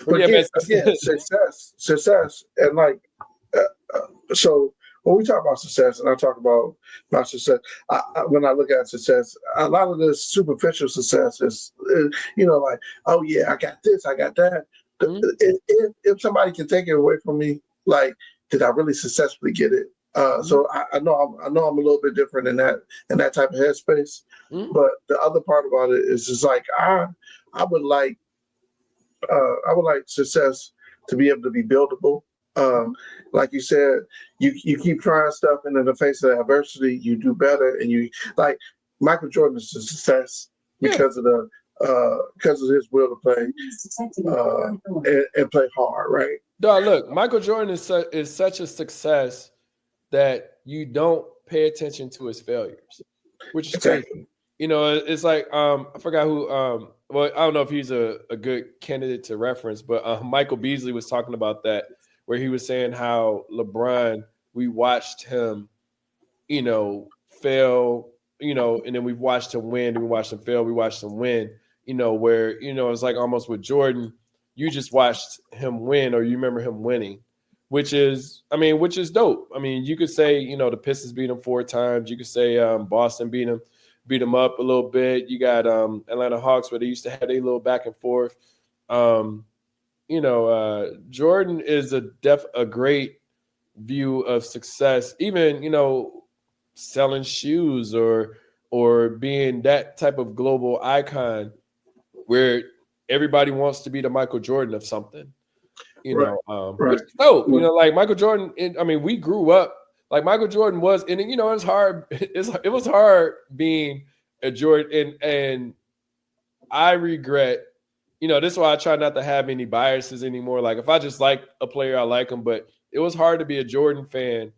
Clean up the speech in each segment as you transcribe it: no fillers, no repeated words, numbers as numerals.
But yeah, again, success, and like so. When we talk about success, and I talk about my success, when I look at success, a lot of this superficial success is, like, oh yeah, I got this, I got that. If somebody can take it away from me, like, did I really successfully get it? So I know I'm a little bit different in that type of headspace. But the other part about it is just like I would like success to be able to be buildable. Like you said, you keep trying stuff, and in the face of adversity, you do better. And you like Michael Jordan is a success because of his will to play and play hard, right? No, look, Michael Jordan is such a success that you don't pay attention to his failures, which is crazy. It's like I forgot who. Well, I don't know if he's a good candidate to reference, but Michael Beasley was talking about that, where he was saying how LeBron, we watched him, fail, and then we've watched him win, and we watched him fail, we watched him win, where it's like almost with Jordan, you just watched him win, or you remember him winning. Which is dope. I mean, you could say, the Pistons beat him 4 times. You could say Boston beat him up a little bit. You got Atlanta Hawks, where they used to have a little back and forth. Jordan is a great view of success. Even, selling shoes or being that type of global icon where everybody wants to be the Michael Jordan of something. Which is dope. Like Michael Jordan. We grew up like Michael Jordan was, and it's hard. It was hard being a Jordan, and I regret. This is why I try not to have any biases anymore. Like if I just like a player, I like him. But it was hard to be a Jordan fan,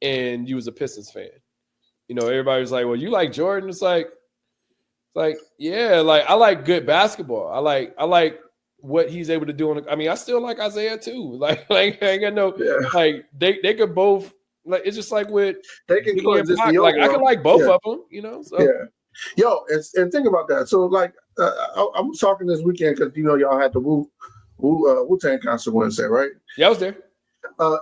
and you was a Pistons fan. Everybody was like, "Well, you like Jordan?" It's like yeah, like I like good basketball. I like what he's able to do I still like Isaiah too. Like I ain't got no like they could both like it's just like with they can coexist. Like I can like both of them, So yeah, yo, and think about that. So like I was talking this weekend because y'all had the Wu-Tang concert Wednesday, right? Yeah, I was there.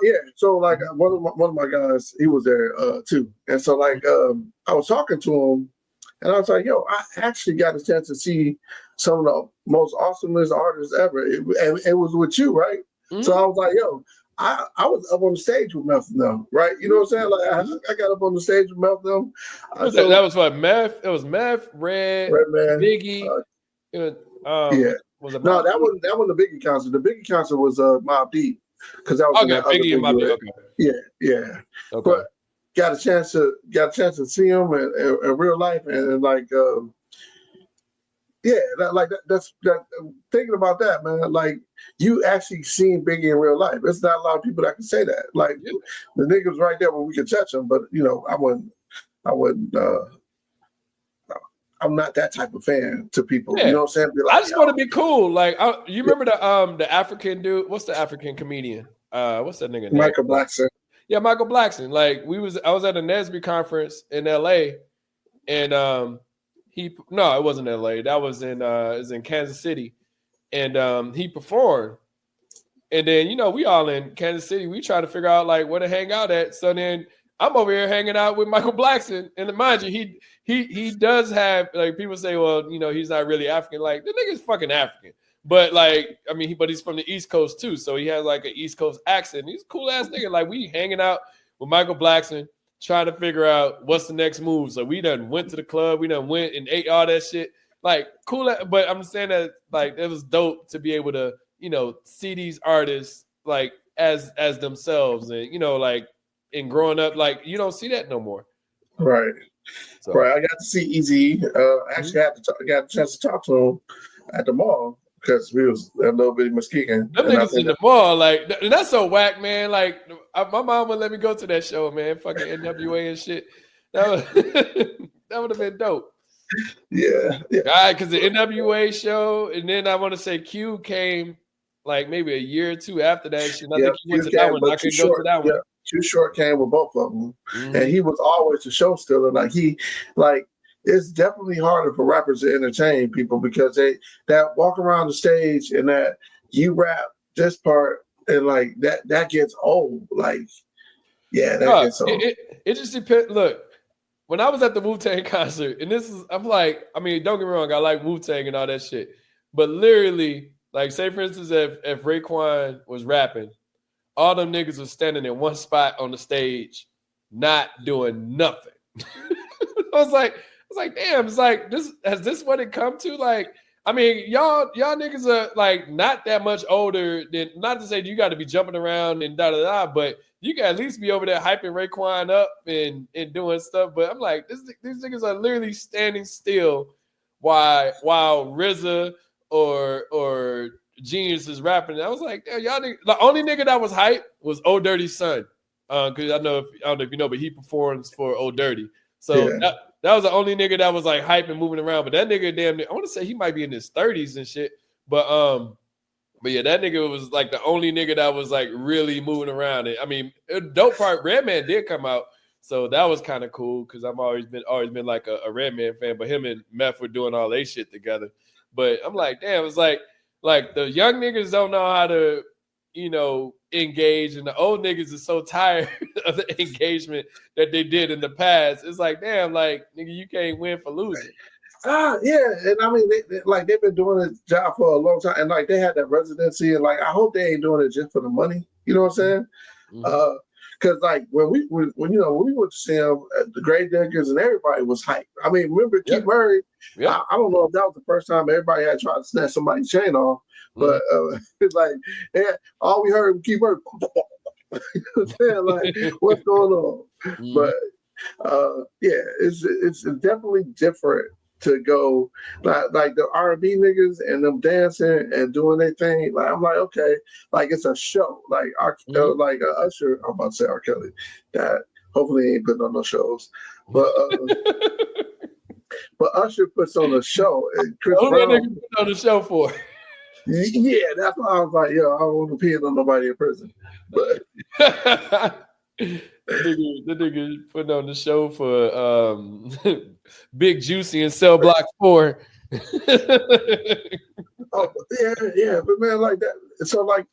Yeah. So like one of my guys, he was there too, and so like I was talking to him. And I was like, yo, I actually got a chance to see some of the most awesomest artists ever. It was with you, right? So I was like, yo, I was up on the stage with Meth them, right? You know what I'm saying? Like I got up on the stage with Meth them. That was what Meth. It was Meth, Redman, Biggie. Was it no, that wasn't the Biggie concert. The Biggie concert was Mobb Deep because that was Biggie and Mobb Deep. Okay. Yeah. Okay. But, got a chance to see him in real life, and like that's thinking about that, man. Like you actually seen Biggie in real life. It's not a lot of people that can say that. Like the niggas right there where we could touch him, but I wouldn't. I'm not that type of fan to people. You know what I'm saying? I just want to be cool. Like you remember the African dude? What's the African comedian? What's that nigga name? Michael Blackson. Yeah, Michael Blackson. Like I was at a Nesby conference in LA, and it wasn't LA. That was in Kansas City, and he performed. And then we all in Kansas City. We try to figure out like where to hang out at. So then I'm over here hanging out with Michael Blackson, and mind you, he does have like people say, well, he's not really African. Like the nigga's fucking African. But like, but he's from the East Coast too, so he has like an East Coast accent. He's a cool ass nigga. Like we hanging out with Michael Blackson, trying to figure out what's the next move. So we done went to the club, we done went and ate all that shit. Like cool, but I'm saying that like it was dope to be able to see these artists like as themselves, and like and growing up, like you don't see that no more. Right. So. Right. I got to see Easy. Actually, got a chance to talk to him at the mall. Because we was a little bit Muskegon. Them niggas in the mall, like, and that's so whack, man. Like, my mom wouldn't let me go to that show, man. Fucking NWA and shit. That would have been dope. Yeah. All right, because the NWA show, and then I want to say Q came like maybe a year or two after that shit. I think he went to that one. I couldn't go to that one. Too Short came with both of them, and he was always a show stealer. It's definitely harder for rappers to entertain people because that walk around the stage and that you rap this part and like that gets old. Like, yeah, that No, gets old. it just depends. Look, when I was at the Wu-Tang concert, and I'm like, I mean, don't get me wrong, I like Wu-Tang and all that shit. But literally, like, say for instance, if Raekwon was rapping, all them niggas was standing in one spot on the stage, not doing nothing. I was like, damn, it's like this what it come to? Like, I mean, y'all niggas are like not that much older than, not to say you got to be jumping around and da da da, but you can at least be over there hyping Raekwon up and doing stuff. But I'm like, these niggas are literally standing still while RZA or Genius is rapping. And I was like, damn, y'all niggas, the only nigga that was hype was Old Dirty's son. Because I don't know if you know, but he performs for Old Dirty. So Yeah. that was the only nigga that was like hype and moving around. But that nigga damn, I want to say he might be in his 30s and shit. But yeah, that nigga was like the only nigga that was like really moving around. I mean, dope part, Redman did come out, so that was kind of cool because I've always been like a Redman fan. But him and Meth were doing all they shit together. But I'm like, damn, it's like the young niggas don't know how to, engage, and the old niggas are so tired of the engagement that they did in the past. It's like, damn, like, nigga, you can't win for losing. Yeah, and I mean, they've been doing this job for a long time, and like they had that residency, and like I hope they ain't doing it just for the money. You know what I'm saying? Mm-hmm. Because like when we went to see them, the Grave Diggers and everybody was hyped. I mean, remember Keith Murray? Yeah. I don't know if that was the first time everybody had tried to snatch somebody's chain off, but it's like all we heard was Keith Murray. Like, what's going on? Mm-hmm. But yeah, it's definitely different to go like the R&B niggas and them dancing and doing their thing. Like I'm like, okay, like it's a show. Like Usher, I'm about to say R. Kelly, that hopefully he ain't putting on no shows, but but Usher puts on a show. And Chris Brown put on the show for. Yeah, that's why I was like, yo, I don't want to pee on nobody in prison. But the nigga putting on the show for Big Juicy and Cell Block 4. Oh yeah, but man, like that. So like,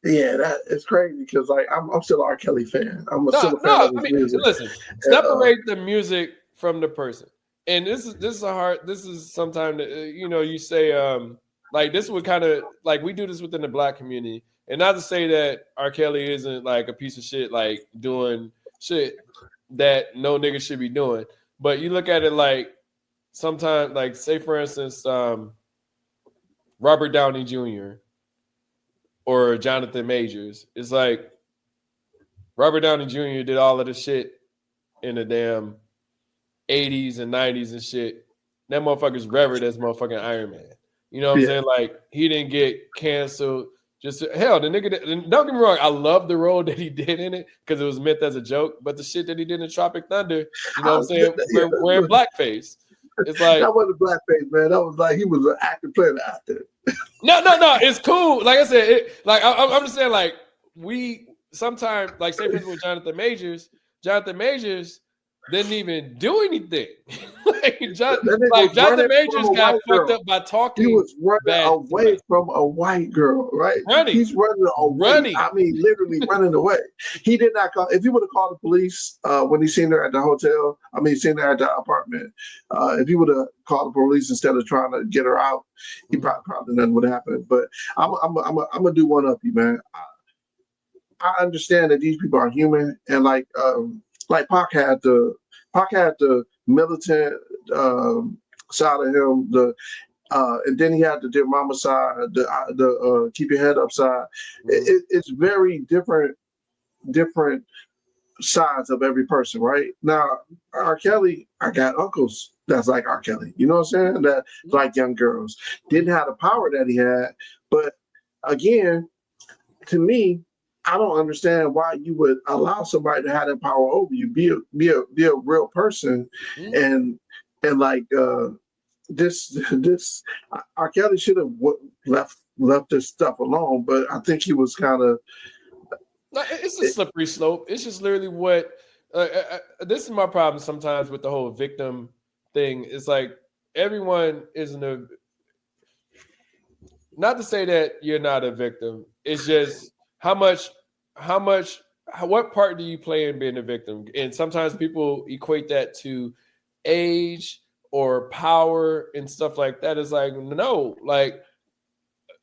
yeah, that is crazy because like I'm still an R. Kelly fan. Still a fan of his music. Listen, separate the music from the person. And this is sometimes you say like this would kind of like we do this within the Black community. And not to say that R. Kelly isn't like a piece of shit, like doing shit that no nigga should be doing. But you look at it like sometimes, like say for instance, Robert Downey Jr. or Jonathan Majors. It's like Robert Downey Jr. did all of the shit in the damn 80s and 90s and shit. That motherfucker's revered as motherfucking Iron Man. You know what I'm saying? Like he didn't get canceled. Just hell, the nigga. Don't get me wrong. I love the role that he did in it because it was meant as a joke. But the shit that he did in Tropic Thunder, you know what I'm saying? Wearing blackface. It's like that wasn't blackface, man. That was like he was an actor playing an actor. No. It's cool. Like I said, I'm just saying, like we sometimes, like say for instance, with Jonathan Majors didn't even do anything. Jonathan Majors got fucked up by talking. He was running away from a white girl, right? He's running away. I mean, literally running away. He did not call. If he would have called the police when he seen her at the hotel, seen her at the apartment. If he would have called the police instead of trying to get her out, he probably nothing would happen. But I'm gonna do one up you, man. I understand that these people are human, and like Pac had the militant side of him, and then he had the dear mama side, the keep your head up side. It's very different sides of every person, right? Now, R. Kelly, I got uncles that's like R. Kelly, you know what I'm saying? That like young girls didn't have the power that he had, but again, to me, I don't understand why you would allow somebody to have that power over you. Be a real person, and like this R. Kelly should have left this stuff alone. But I think he was kind of. It's a slippery slope. It's just literally what. This is my problem sometimes with the whole victim thing. It's like everyone isn't a. not to say that you're not a victim. It's just what part do you play in being a victim? And sometimes people equate that to age or power and stuff like that. It's like, no, like,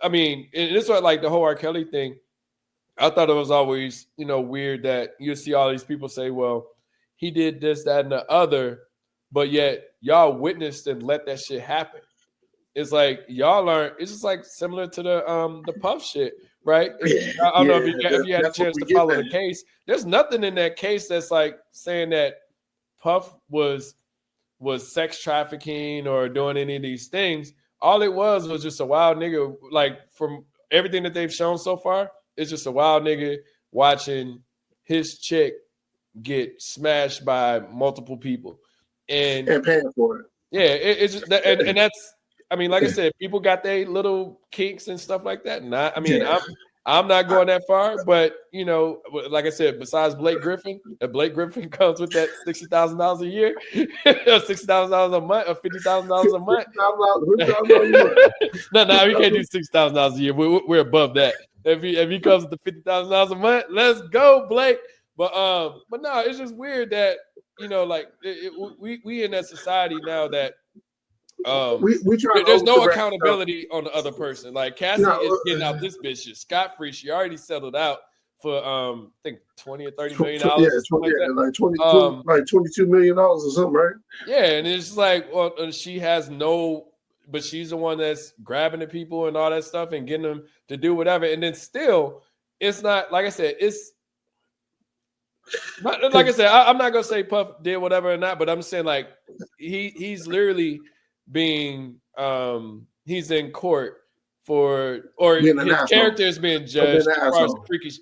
I mean, and it's like the whole R. Kelly thing. I thought it was always, weird that you see all these people say, well, he did this, that, and the other, but yet y'all witnessed and let that shit happen. It's like y'all aren't. It's just like similar to the Puff shit, right? I don't know if you had a chance to follow the case. There's nothing in that case that's like saying that Puff was sex trafficking or doing any of these things. All it was just a wild nigga. Like from everything that they've shown so far, it's just a wild nigga watching his chick get smashed by multiple people and paying for it. Yeah, it's just that, and that's. I mean, like I said, people got their little kinks and stuff like that. And I'm not going that far, but like I said, besides Blake Griffin, if Blake Griffin comes with that $60,000 a year, $60,000 a month, or $50,000 a month. No, we can't do $60,000 a year. We're above that. If he comes with the $50,000 a month, let's go, Blake. But no, it's just weird that we in that society now that. There's no accountability on the other person. Like Cassie is getting out this bitch just scot free. She already settled out for I think $20 or $30 million. Like $22 million or something, right? Yeah, and it's like, well, she has but she's the one that's grabbing the people and all that stuff and getting them to do whatever. And then still, it's not like I said, it's not, like I said, I'm not gonna say Puff did whatever or not, but I'm saying like he's literally being he's in court for his character is being judged as far as freakish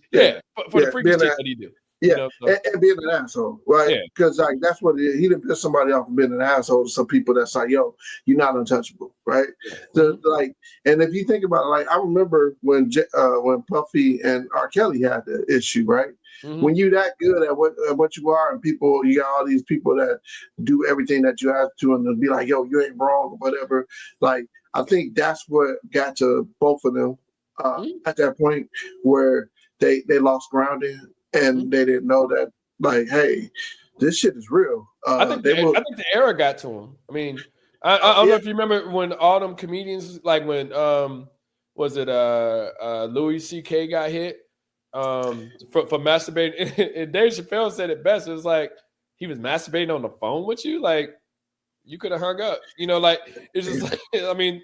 for the freakish shit that he do. Yeah, and being an asshole, right? Because like that's what he didn't piss somebody off for being an asshole to some people that's like, yo, you're not untouchable, right? So, like, and if you think about it, like I remember when Puffy and R. Kelly had the issue, right? Mm-hmm. When you that good at what you are, and you got all these people that do everything that you have to, and they'll be like, yo, you ain't wrong or whatever. Like, I think that's what got to both of them at that point where they lost grounding. And they didn't know that, like, hey, this shit is real. I think the era got to him. I mean, I don't know if you remember when all them comedians, like when was it Louis C.K. got hit for masturbating? And Dave Chappelle said it best. It was like he was masturbating on the phone with you. Like you could have hung up. Like it's just like I mean.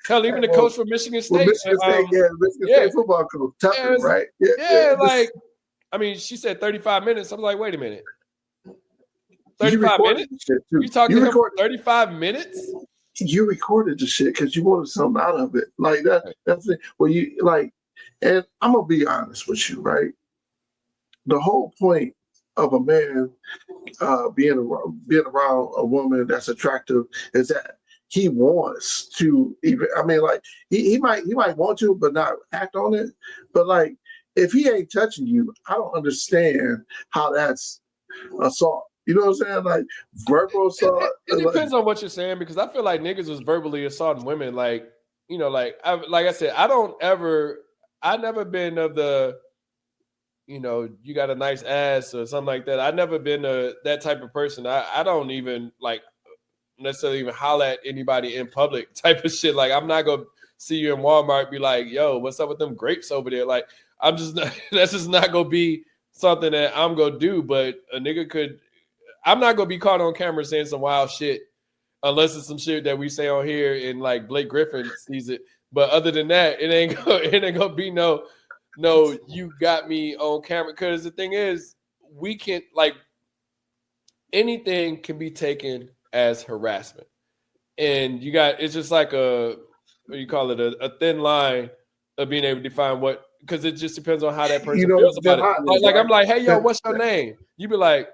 Hell, even the coach from Michigan State. Michigan State football coach, Tucker, right? Like, I mean, she said 35 minutes. I'm like, wait a minute. 35 minutes? You talking to him for 35 minutes? You recorded the shit because you wanted something out of it. Like that. That's it. Well, you like, and I'm gonna be honest with you, right? The whole point of a man being around a woman that's attractive is that he wants to even. I mean, like he might want to, but not act on it. But like, if he ain't touching you, I don't understand how that's assault. You know what I'm saying? Like verbal assault. It depends on what you're saying because I feel like niggas was verbally assaulting women. Like like I said, I never been of the. You got a nice ass or something like that. I've never been that type of person. I don't even like. Necessarily even holler at anybody in public type of shit. Like I'm not gonna see you in Walmart be like, yo, what's up with them grapes over there? Like I'm just not, that's just not gonna be something that I'm gonna do. But a nigga could. I'm not gonna be caught on camera saying some wild shit unless it's some shit that we say on here and like Blake Griffin sees it. But other than that, it ain't gonna be no you got me on camera. Because the thing is, we can like anything can be taken as harassment, and it's just like a thin line of being able to define what, because it just depends on how that person feels about it. Like I'm like, hey yo, what's your name? You be like,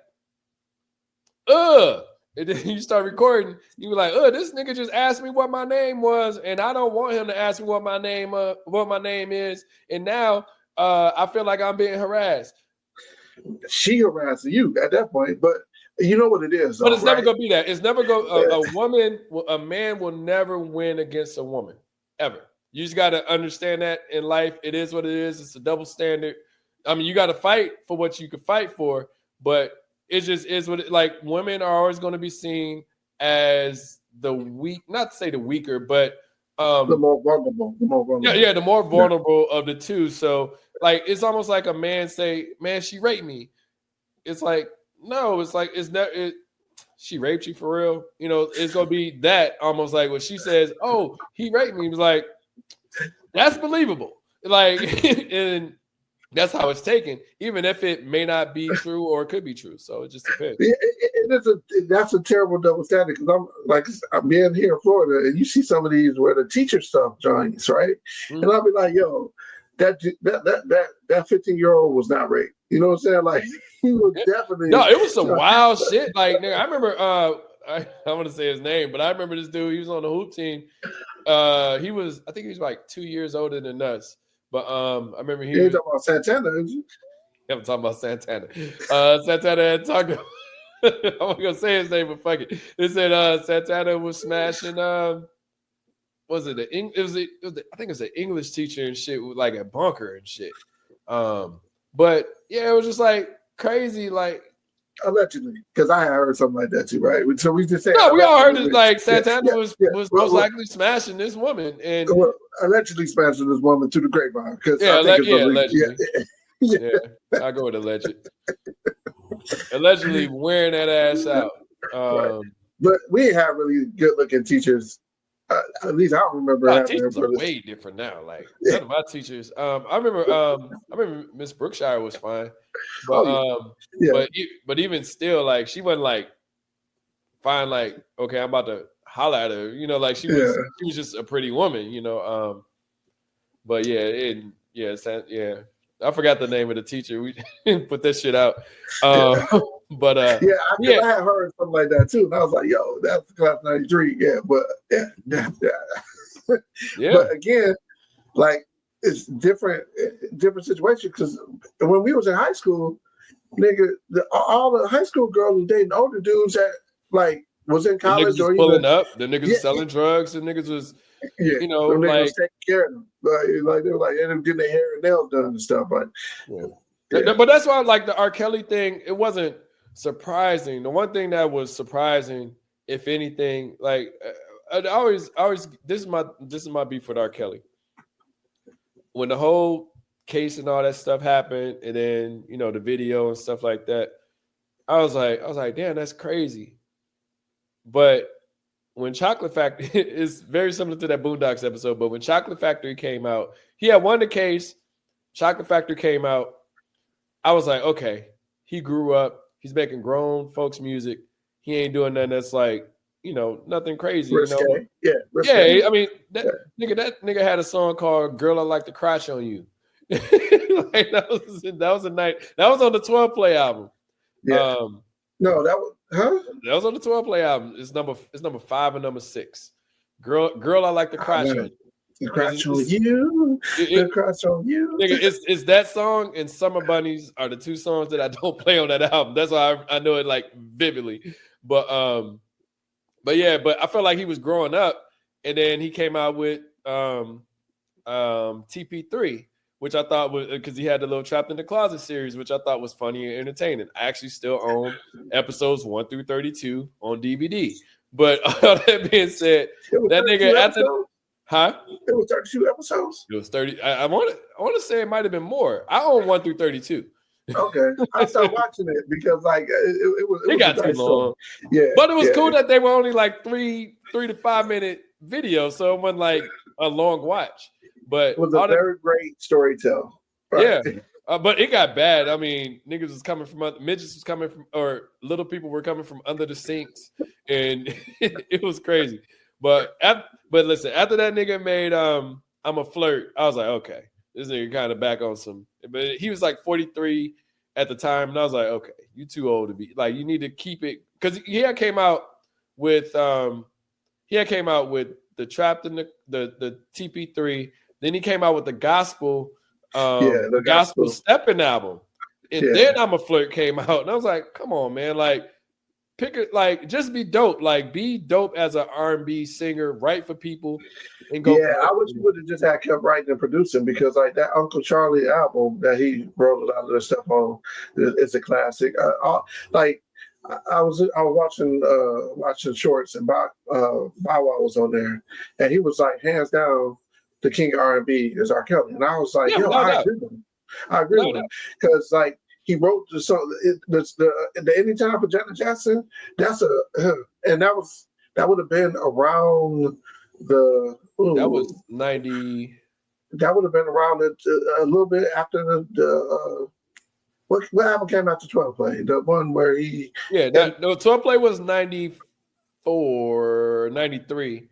and then you start recording. You be like, this nigga just asked me what my name was, and I don't want him to ask me what my name is, and now I feel like I'm being harassed. She harassing you at that point, but. You know what it is, but it's never gonna be that. It's never a man will never win against a woman ever. You just got to understand that in life, it is what it is. It's a double standard. I mean, you got to fight for what you can fight for, but it just is what like women are always going to be seen as the weak, not to say the weaker, but the more vulnerable. Yeah, the more vulnerable of the two. So like it's almost like a man say, "Man, she raped me." It's like, no, it's like it's not she raped you for real. You know, it's gonna be that almost like when she says, "Oh, he raped me." It was like, that's believable. Like, and that's how it's taken, even if it may not be true or it could be true. So it just depends. That's a terrible double standard because I'm being here in Florida and you see some of these where the teacher stuff joins, right? Mm-hmm. And I'll be like, yo, that 15-year-old was not raped. You know what I'm saying? Like he was definitely it was some wild shit. Like nigga, I remember I want to say his name, but I remember this dude, he was on the hoop team. I think he was like 2 years older than us. But I remember he was talking about Santana, isn't you? I'm talking about Santana. Santana had talked about, I'm gonna say his name, but fuck it. They said Santana was smashing was it I think it was an English teacher and shit with like a bunker and shit. But yeah, it was just like crazy, like allegedly, because I had heard something like that too, right? So we just say no, we all heard it like Santana was most likely smashing this woman and allegedly smashing this woman to the grapevine. Because allegedly. Yeah, I go with alleged. Allegedly wearing that ass out. Right. But we have really good looking teachers. At least I don't remember. Teachers are way different now. Like none of my teachers. I remember Miss Brookshire was fine, but but even still, like she wasn't like fine. Like okay, I'm about to holler at her. You know, like she was just a pretty woman. You know, but yeah. I forgot the name of the teacher. We put that shit out. But I had heard something like that too. And I was like, yo, that's class 93. Yeah, but But again, like it's different situation because when we was in high school, nigga, all the high school girls was dating older dudes that like was in college the niggas or pulling up, the niggas was selling drugs, the niggas was you know, like was taking care of them. Like they were like and getting their hair and nails done and stuff. Like but that's why like the R. Kelly thing, it wasn't surprising. The one thing that was surprising, if anything, like I always this is my beef with R. Kelly. When the whole case and all that stuff happened, and then you know the video and stuff like that, I was like, damn, that's crazy. But when Chocolate Factory is very similar to that Boondocks episode, but when Chocolate Factory came out, he had won the case. Chocolate Factory came out. I was like, okay, he grew up. He's making grown folks music. He ain't doing nothing that's like, you know, nothing crazy. Risque. You know? Risque. I mean, that nigga had a song called "Girl, I Like to Crash on You." Like, that was a night. That was on the 12 Play album. Yeah. No, that was That was on the 12 Play album. It's number 5 and number 6. Girl, I Like to Crash on You. Crash on you. Crash on you. Nigga, it's that song and Summer Bunnies are the two songs that I don't play on that album. That's why I know it like vividly. But I felt like he was growing up, and then he came out with TP3, which I thought was because he had the little Trapped in the Closet series, which I thought was funny and entertaining. I actually still own episodes 1 through 32 on DVD. But all that being said, that nigga after. It was 32 episodes. It was 30. I want to say it might have been more. I own 1 through 32. Okay, I started watching it because like it got too long. Yeah, but it was cool that they were only like 3 to 5 minute videos, so it wasn't like a long watch. But it was a very great storytelling. Right? Yeah, but it got bad. I mean, niggas was coming from midgets was coming from, or little people were coming from under the sinks, and it was crazy. But listen, after that nigga made I'm a Flirt, I was like, okay, this nigga kind of back on some. But he was like 43 at the time, and I was like, okay, you too old to be like. You need to keep it because he had came out with the Trapped in the TP3. Then he came out with the Gospel, the Gospel Stepping album, and then I'm a Flirt came out, and I was like, come on, man, like pick it, like just be dope. Like be dope as an R&B singer, write for people, and go Yeah, from I wish he there. would have just had kept writing and producing because like that Uncle Charlie album that he wrote a lot of the stuff on is a classic. Like I was watching shorts and Bow Wow was on there and he was like hands down the king of R&B is R. Kelly and I was like Yeah, yo without I doubt. agree with him. I agree Without with doubt. him because like he wrote the song the Anytime for Janet Jackson. That's a and that would have been around the That was 90. that would have been around it a little bit after what album came after 12 Play? The one where he Yeah, and no, 12 play was 94, 93.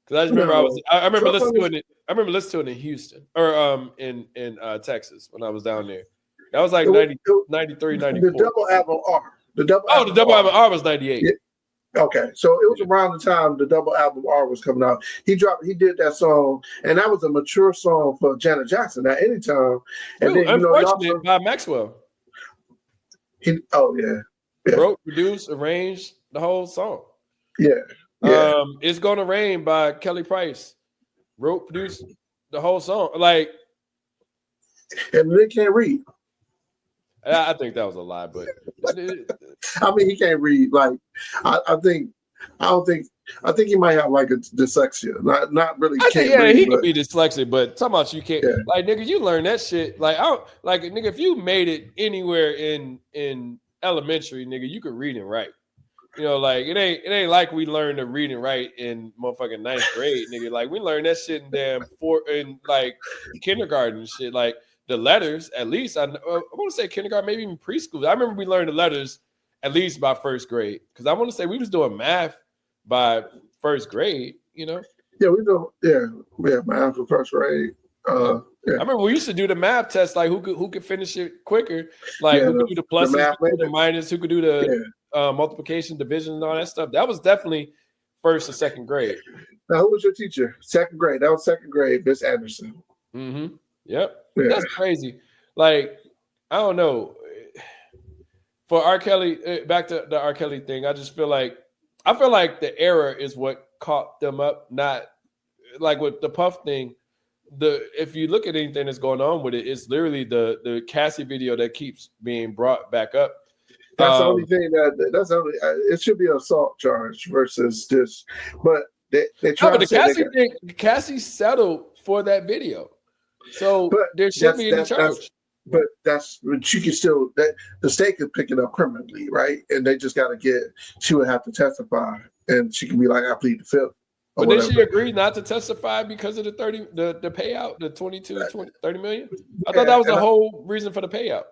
Because I just remember no I remember 12 Play listening to was it. I remember listening to it in Houston or in Texas when I was down there. That was like it was 90, it, 93, the 94. double album R. The double Oh, the album double R. album R was 98. Yeah, okay, so it was Yeah. around the time the double album R was coming out. He did that song, and that was a mature song for Janet Jackson at any time. And Real then he Unfortunate also by Maxwell. oh yeah, Wrote, produced, arranged the whole song. yeah, yeah, It's Gonna Rain by Kelly Price. Wrote, produced the whole song. Like, and they can't read. I think that was a lie, but I mean, he can't read. Like, I think, I don't think, I think he might have like a dyslexia. Not really I think can't read, he could but be dyslexic, but talking about you can't, yeah, like, nigga, you learn that shit. Like, I don't, like, nigga, if you made it anywhere in elementary, nigga, you could read and write. You know, like it ain't like we learned to read and write in motherfucking ninth grade, nigga. Like we learned that shit in like kindergarten and shit. Like the letters, at least I want to say kindergarten, maybe even preschool. I remember we learned the letters at least by first grade because I want to say we was doing math by first grade. You know, yeah, we know, yeah, math for first grade. yeah. Yeah, I remember we used to do the math test, like who could finish it quicker, like yeah, who could do the the pluses, math who could do the later. minus, who could do the Yeah. multiplication, division, and all that stuff. That was definitely first or second grade. Now, who was your teacher? Second grade. That was second grade, Miss Anderson. Mm-hmm. Yep. Yeah. That's crazy. Like, I don't know. For R. Kelly, back to the R. Kelly thing, I feel like the era is what caught them up, not like with the Puff thing. If you look at anything that's going on with it, it's literally the Cassie video that keeps being brought back up. That's the only thing that's the only. It should be an assault charge versus this, but they try but to the say Cassie thing, Cassie settled for that video, so but there should be any charge. but she can still the state could pick it up criminally, right? And they just got to she would have to testify, and she can be like, I plead the fifth. But then she agreed not to testify because of the payout, the 30 million. I thought that was the whole reason for the payout.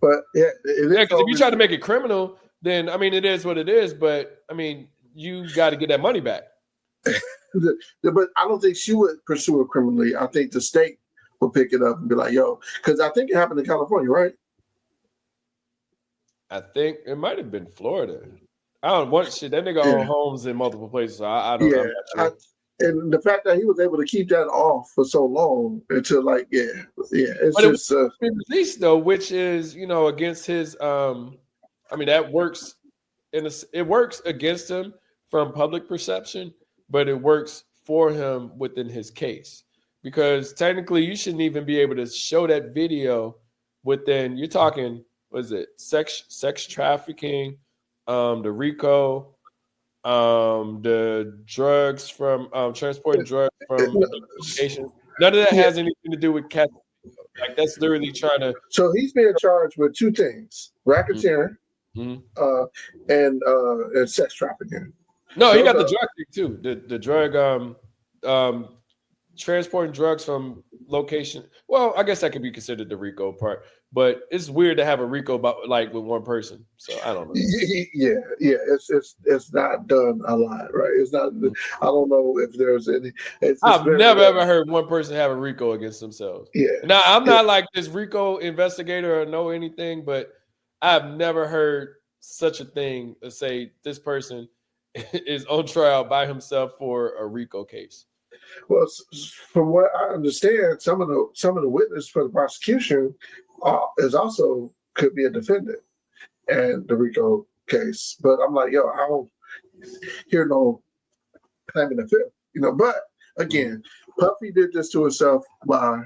Because if you try to make it criminal, then I mean it is what it is. But I mean you got to get that money back. But I don't think she would pursue it criminally. I think the state will pick it up and be like, "Yo," because I think it happened in California, right? I think it might have been Florida. I don't want shit. That nigga own homes in multiple places. So I don't know. Yeah, and the fact that he was able to keep that off for so long until it's but just it was released though, which is against his. I mean that works it works against him from public perception, but it works for him within his case because technically you shouldn't even be able to show that video within. You're talking, what is it? Sex trafficking. The RICO, the drugs from transporting drugs from locations. None of that has anything to do with cat. Like that's literally trying to. So he's being charged with two things: racketeering, and sex trafficking. No, he got the drug thing too. The drug transporting drugs from location. Well, I guess that could be considered the RICO part, but it's weird to have a RICO with one person. So I don't know. Yeah. It's not done a lot, right? It's not. I don't know if there's any. I've never ever heard one person have a RICO against themselves. Yeah. Now I'm not like this RICO investigator or know anything, but I've never heard such a thing to say this person is on trial by himself for a RICO case. Well, from what I understand, some of the witness for the prosecution is also could be a defendant, and the RICO case. But I'm like, yo, I don't hear no claiming the fifth, But again, Puffy did this to himself by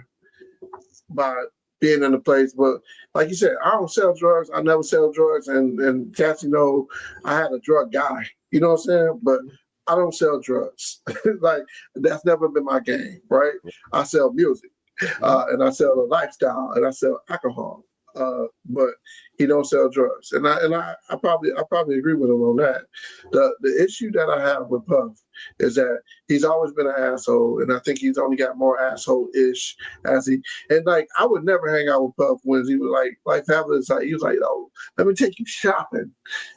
being in a place. But like you said, I don't sell drugs. I never sell drugs, and Cassie know I had a drug guy. You know what I'm saying? But I don't sell drugs. Like that's never been my game, right? I sell music, and I sell a lifestyle, and I sell alcohol. But he don't sell drugs, and I probably agree with him on that. The issue that I have with Puff is that he's always been an asshole, and I think he's only got more asshole-ish as he. And like I would never hang out with Puff when he was like fabulous. Like he was like, "Oh, let me take you shopping,"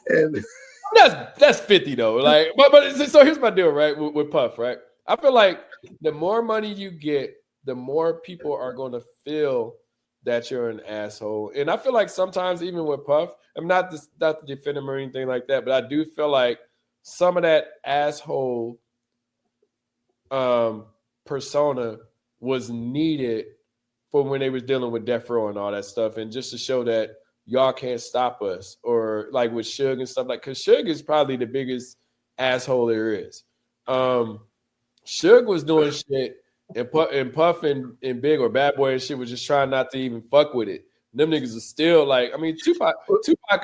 and That's 50 though. Like, but so here's my deal, right? With Puff, right? I feel like the more money you get, the more people are going to feel that you're an asshole. And I feel like sometimes even with Puff, I'm not to defend him or anything like that, but I do feel like some of that asshole persona was needed for when they was dealing with Death Row and all that stuff, and just to show that y'all can't stop us, or like with Suge and stuff, like, because Suge is probably the biggest asshole there is. Suge was doing shit, and Puff and Big or Bad Boy and shit was just trying not to even fuck with it. Them niggas are still like, I mean, Tupac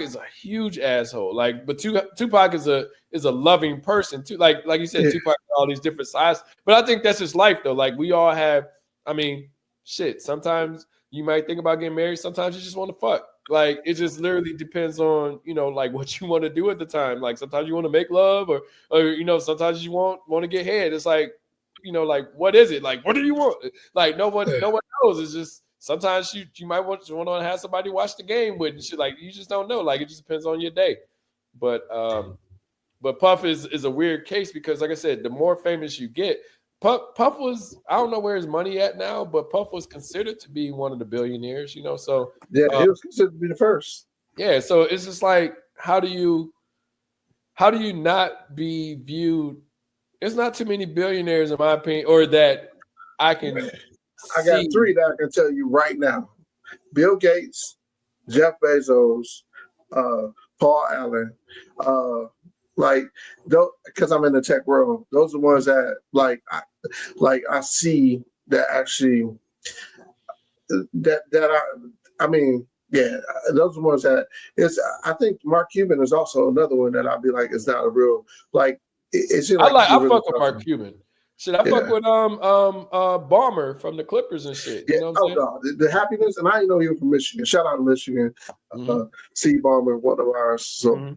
is a huge asshole. Like, but Tupac is a loving person too. Like you said, Tupac has all these different sides. But I think that's just life though. Like we all have, I mean, shit. Sometimes you might think about getting married. Sometimes you just want to fuck. Like it just literally depends on, like what you want to do at the time. Like sometimes you want to make love, or sometimes you want to get head. It's like, like what is it? Like what do you want? Like no one knows. It's just sometimes you might want to have somebody watch the game with and shit. Like you just don't know. Like it just depends on your day. But Puff is a weird case because, like I said, the more famous you get, Puff was, I don't know where his money at now, but Puff was considered to be one of the billionaires, so yeah, he was considered to be the first. Yeah, so it's just like, how do you not be viewed? There's not too many billionaires in my opinion, or that I can I got three that I can tell you right now. Bill Gates, Jeff Bezos, Paul Allen, because I'm in the tech world, those are the ones that I see that actually I mean, yeah, those are the ones that I think Mark Cuban is also another one that I'd be like, it's not a real like. I fuck with Mark Cuban. Shit, I fuck with Balmer from the Clippers and shit. Yeah. No, the happiness, and I didn't know he was from Michigan. Shout out to Michigan. C. Balmer, one of ours. So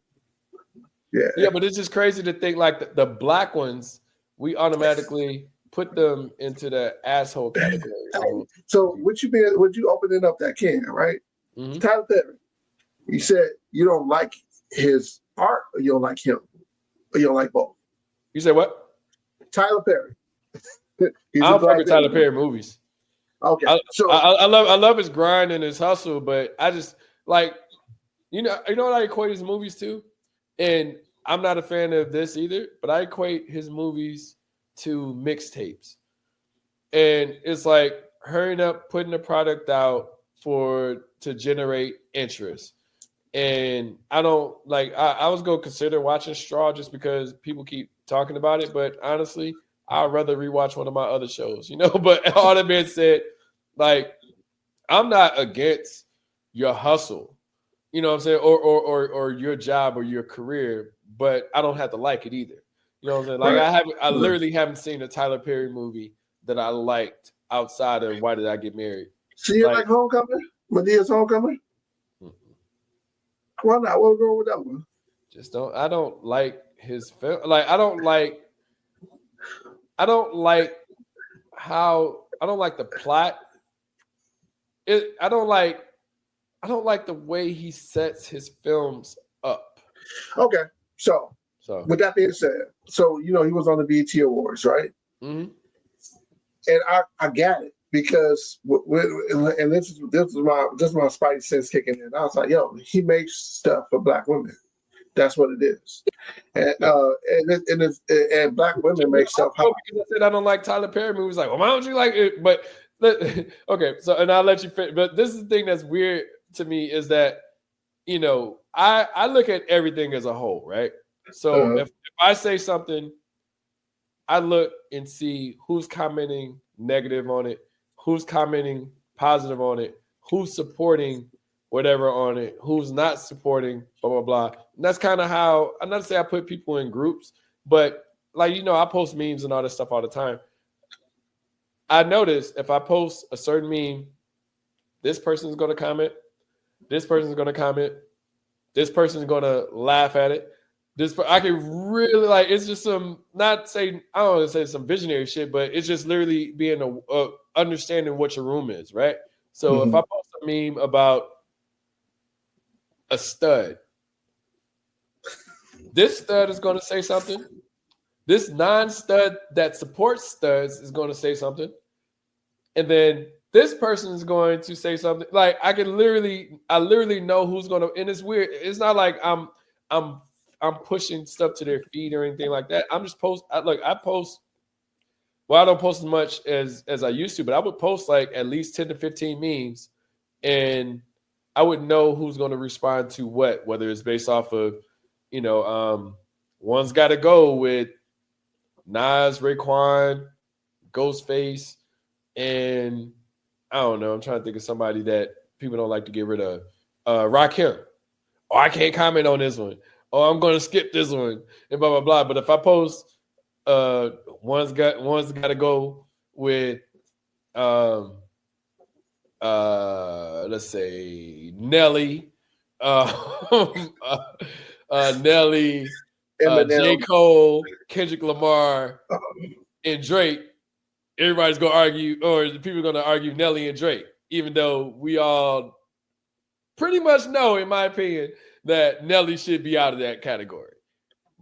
yeah, but it's just crazy to think like the black ones, we automatically put them into the asshole category. So would you opening up that can, right? Tyler Perry, you said you don't like his art, or you don't like him, or you don't like both. You said what? Tyler Perry. I don't fuck with Tyler Perry movies. Okay, I love his grind and his hustle, but I just like, you know what I equate his movies to, and I'm not a fan of this either, but I equate his movies to mixtapes, and it's like hurrying up, putting the product out to generate interest. And I don't like. I was gonna consider watching Straw just because people keep talking about it, but honestly, I'd rather rewatch one of my other shows, But all that being said, like I'm not against your hustle, you know what I'm saying, or your job or your career, but I don't have to like it either. You know what I'm saying? Like I literally haven't seen a Tyler Perry movie that I liked outside of Why Did I Get Married? So you like Homecoming? Medea's Homecoming? Why not? What's wrong with that one? I don't like his film. Like I don't like the plot. I don't like the way he sets his films up. Okay, so with that being said, he was on the BET Awards, right? Mm-hmm. And I got it because and this is my spidey sense kicking in. I was like, yo, he makes stuff for black women. That's what it is. And and black women make stuff. Because I said I don't like Tyler Perry movies. Like, well, why don't you like it? But okay, so and I'll let you fit. But this is the thing that's weird to me is that I look at everything as a whole, right? So if I say something, I look and see who's commenting negative on it, who's commenting positive on it, who's supporting whatever on it, who's not supporting, blah, blah, blah. And that's kind of how, I'm not saying I put people in groups, but I post memes and all this stuff all the time. I notice if I post a certain meme, this person's going to comment, this person's going to comment, this person's going to laugh at it. I can really it's just some, not say, I don't want to say some visionary shit, but it's just literally being understanding what your room is, right? So if I post a meme about a stud, this stud is going to say something. This non-stud that supports studs is going to say something. And then this person is going to say something. Like I literally know who's going to, and it's weird. It's not like I'm pushing stuff to their feed or anything like that. I'm just I post. Well, I don't post as much as I used to, but I would post like at least 10 to 15 memes, and I would know who's going to respond to what, whether it's based off of, one's got to go with Nas, Raekwon, Ghostface, and I don't know. I'm trying to think of somebody that people don't like to get rid of. Rakim. Oh, I can't comment on this one. Oh, I'm going to skip this one, and blah blah blah. But if I post, one's got to go with, let's say Nelly, Nelly, J. Cole, Kendrick Lamar, and Drake. Everybody's gonna argue, or the people are gonna argue Nelly and Drake, even though we all pretty much know, in my opinion, that Nelly should be out of that category.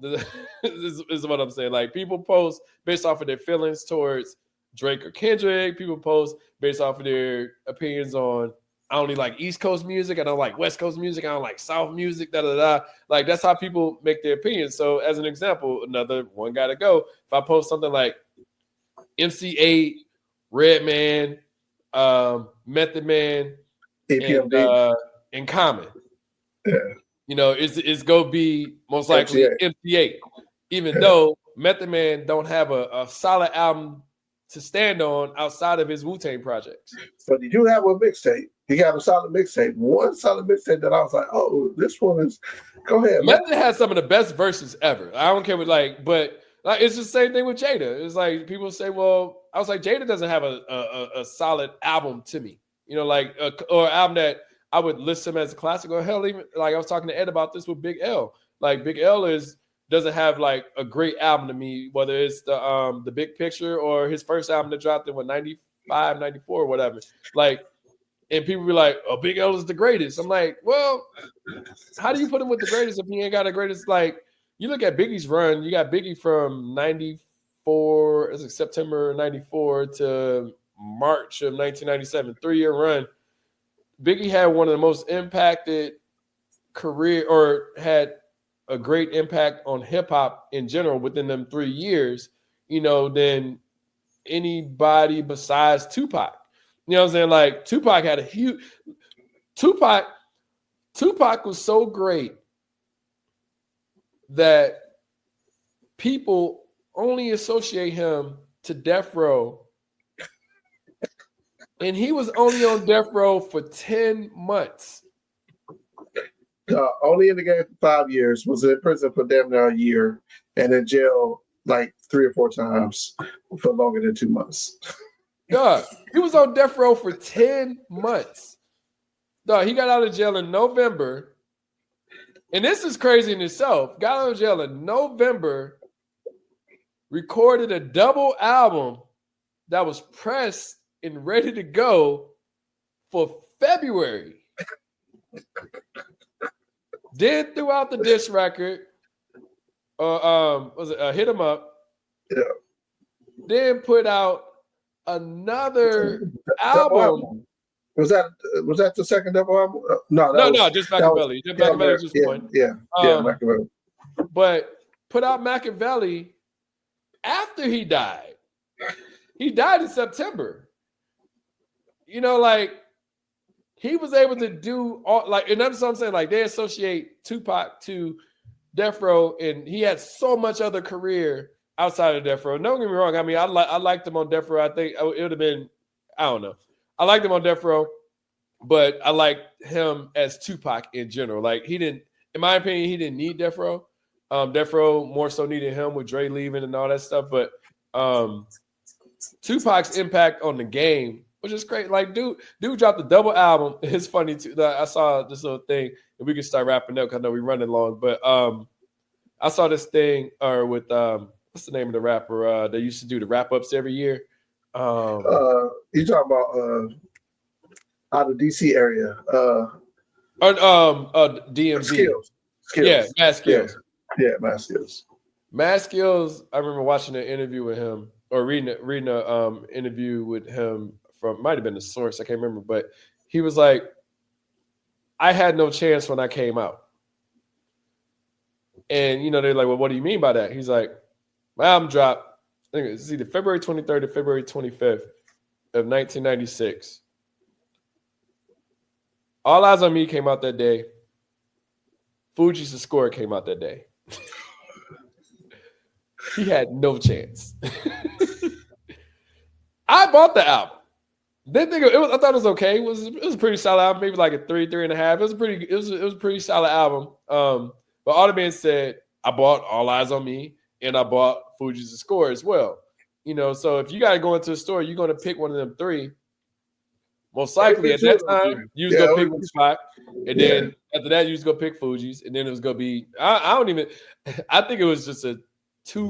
This is what I'm saying. Like people post based off of their feelings towards Drake or Kendrick. People post based off of their opinions on, I only like East Coast music, I don't like West Coast music, I don't like South music, da da da. Like that's how people make their opinions. So as an example, another one gotta go. If I post something like MC8, Redman, Method Man, and Common. Yeah. It's gonna be most likely MC8, even though Method Man don't have a solid album to stand on outside of his Wu-Tang projects. But he do have a mixtape. He got a solid mixtape. One solid mixtape that I was like, oh, this one is. Go ahead. Method has some of the best verses ever. I don't care what but. Like it's the same thing with Jada. It's like people say, well, I was like, Jada doesn't have a solid album to me, or album that I would list him as a classic. Or hell, even like I was talking to Ed about this with Big L. Like Big L doesn't have like a great album to me, whether it's the Big Picture or his first album that dropped in 95, 94 or whatever. Like, and people be like, oh, Big L is the greatest. I'm like, well, how do you put him with the greatest if he ain't got the greatest? Like, you look at Biggie's run, you got Biggie from 94, it's like September 94 to March of 1997, 3-year run. Biggie had one of the most impacted career, or had a great impact on hip hop in general within them 3 years, than anybody besides Tupac. You know what I'm saying? Like Tupac had a huge Tupac was so great that people only associate him to Death Row. And he was only on Death Row for 10 months. Only in the game for 5 years, was in prison for damn near a year, and in jail like 3 or 4 times for longer than 2 months. Dog, he was on Death Row for 10 months. Dog, he got out of jail in November. And this is crazy in itself. Got out of jail in November, recorded a double album that was pressed and ready to go for February. Then threw out the diss record. Was it Hit 'Em Up? Yeah. Then put out another album. Was that the second double album? No, just Machiavelli. Machiavelli was just one. Yeah, Machiavelli. But put out Machiavelli after he died. He died in September. he was able to do all like, and that's what I'm saying. Like they associate Tupac to Death Row, and he had so much other career outside of Death Row. Don't get me wrong. I mean, I liked him on Death Row. I think it would have been, I don't know. I liked him on Death Row, but I liked him as Tupac in general. Like he didn't, in my opinion, he didn't need Death Row. Death Row more so needed him with Dre leaving and all that stuff. But Tupac's impact on the game was just great. Like, dude dropped a double album. It's funny too. I saw this little thing, and we can start wrapping up because I know we're running long. But I saw this thing with what's the name of the rapper? They used to do the wrap ups every year. You talking about out of DC area? DMV. Skills. Yeah, Mad Skills. Yeah, Mad Skills. Mad Skills. I remember watching an interview with him or reading a interview with him from, might have been The Source. I can't remember, but he was like, I had no chance when I came out. And, they're like, well, what do you mean by that? He's like, my album dropped, I think it's either February 23rd or February 25th of 1996. All Eyes on Me came out that day. Fuji's The Score came out that day. He had no chance. I bought the album. Didn't think I thought it was okay. It was a pretty solid album, maybe like a 3.5. It was a pretty solid album. But all that being said, I bought All Eyes on Me and I bought Fuji's The Score as well. So if you got to go into a store, you're going to pick one of them three. Most likely at that time, you was gonna pick Tupac, and then after that, you was gonna pick Fuji's, and then it was gonna be I think it was just a two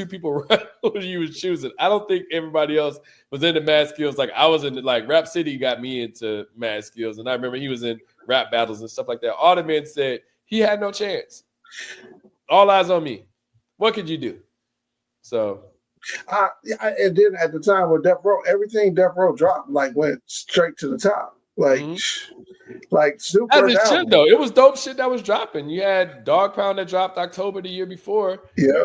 people run who you was choosing. I don't think everybody else was into Mad Skills. Like I was in like Rap City got me into Mad Skills, and I remember he was in rap battles and stuff like that. All the men said he had no chance. All Eyes on Me. What could you do? So. And then at the time with Death Row, everything Death Row dropped went straight to the top. Like Snoop. As it should though. It was dope shit that was dropping. You had Dog Pound that dropped October the year before. Yeah.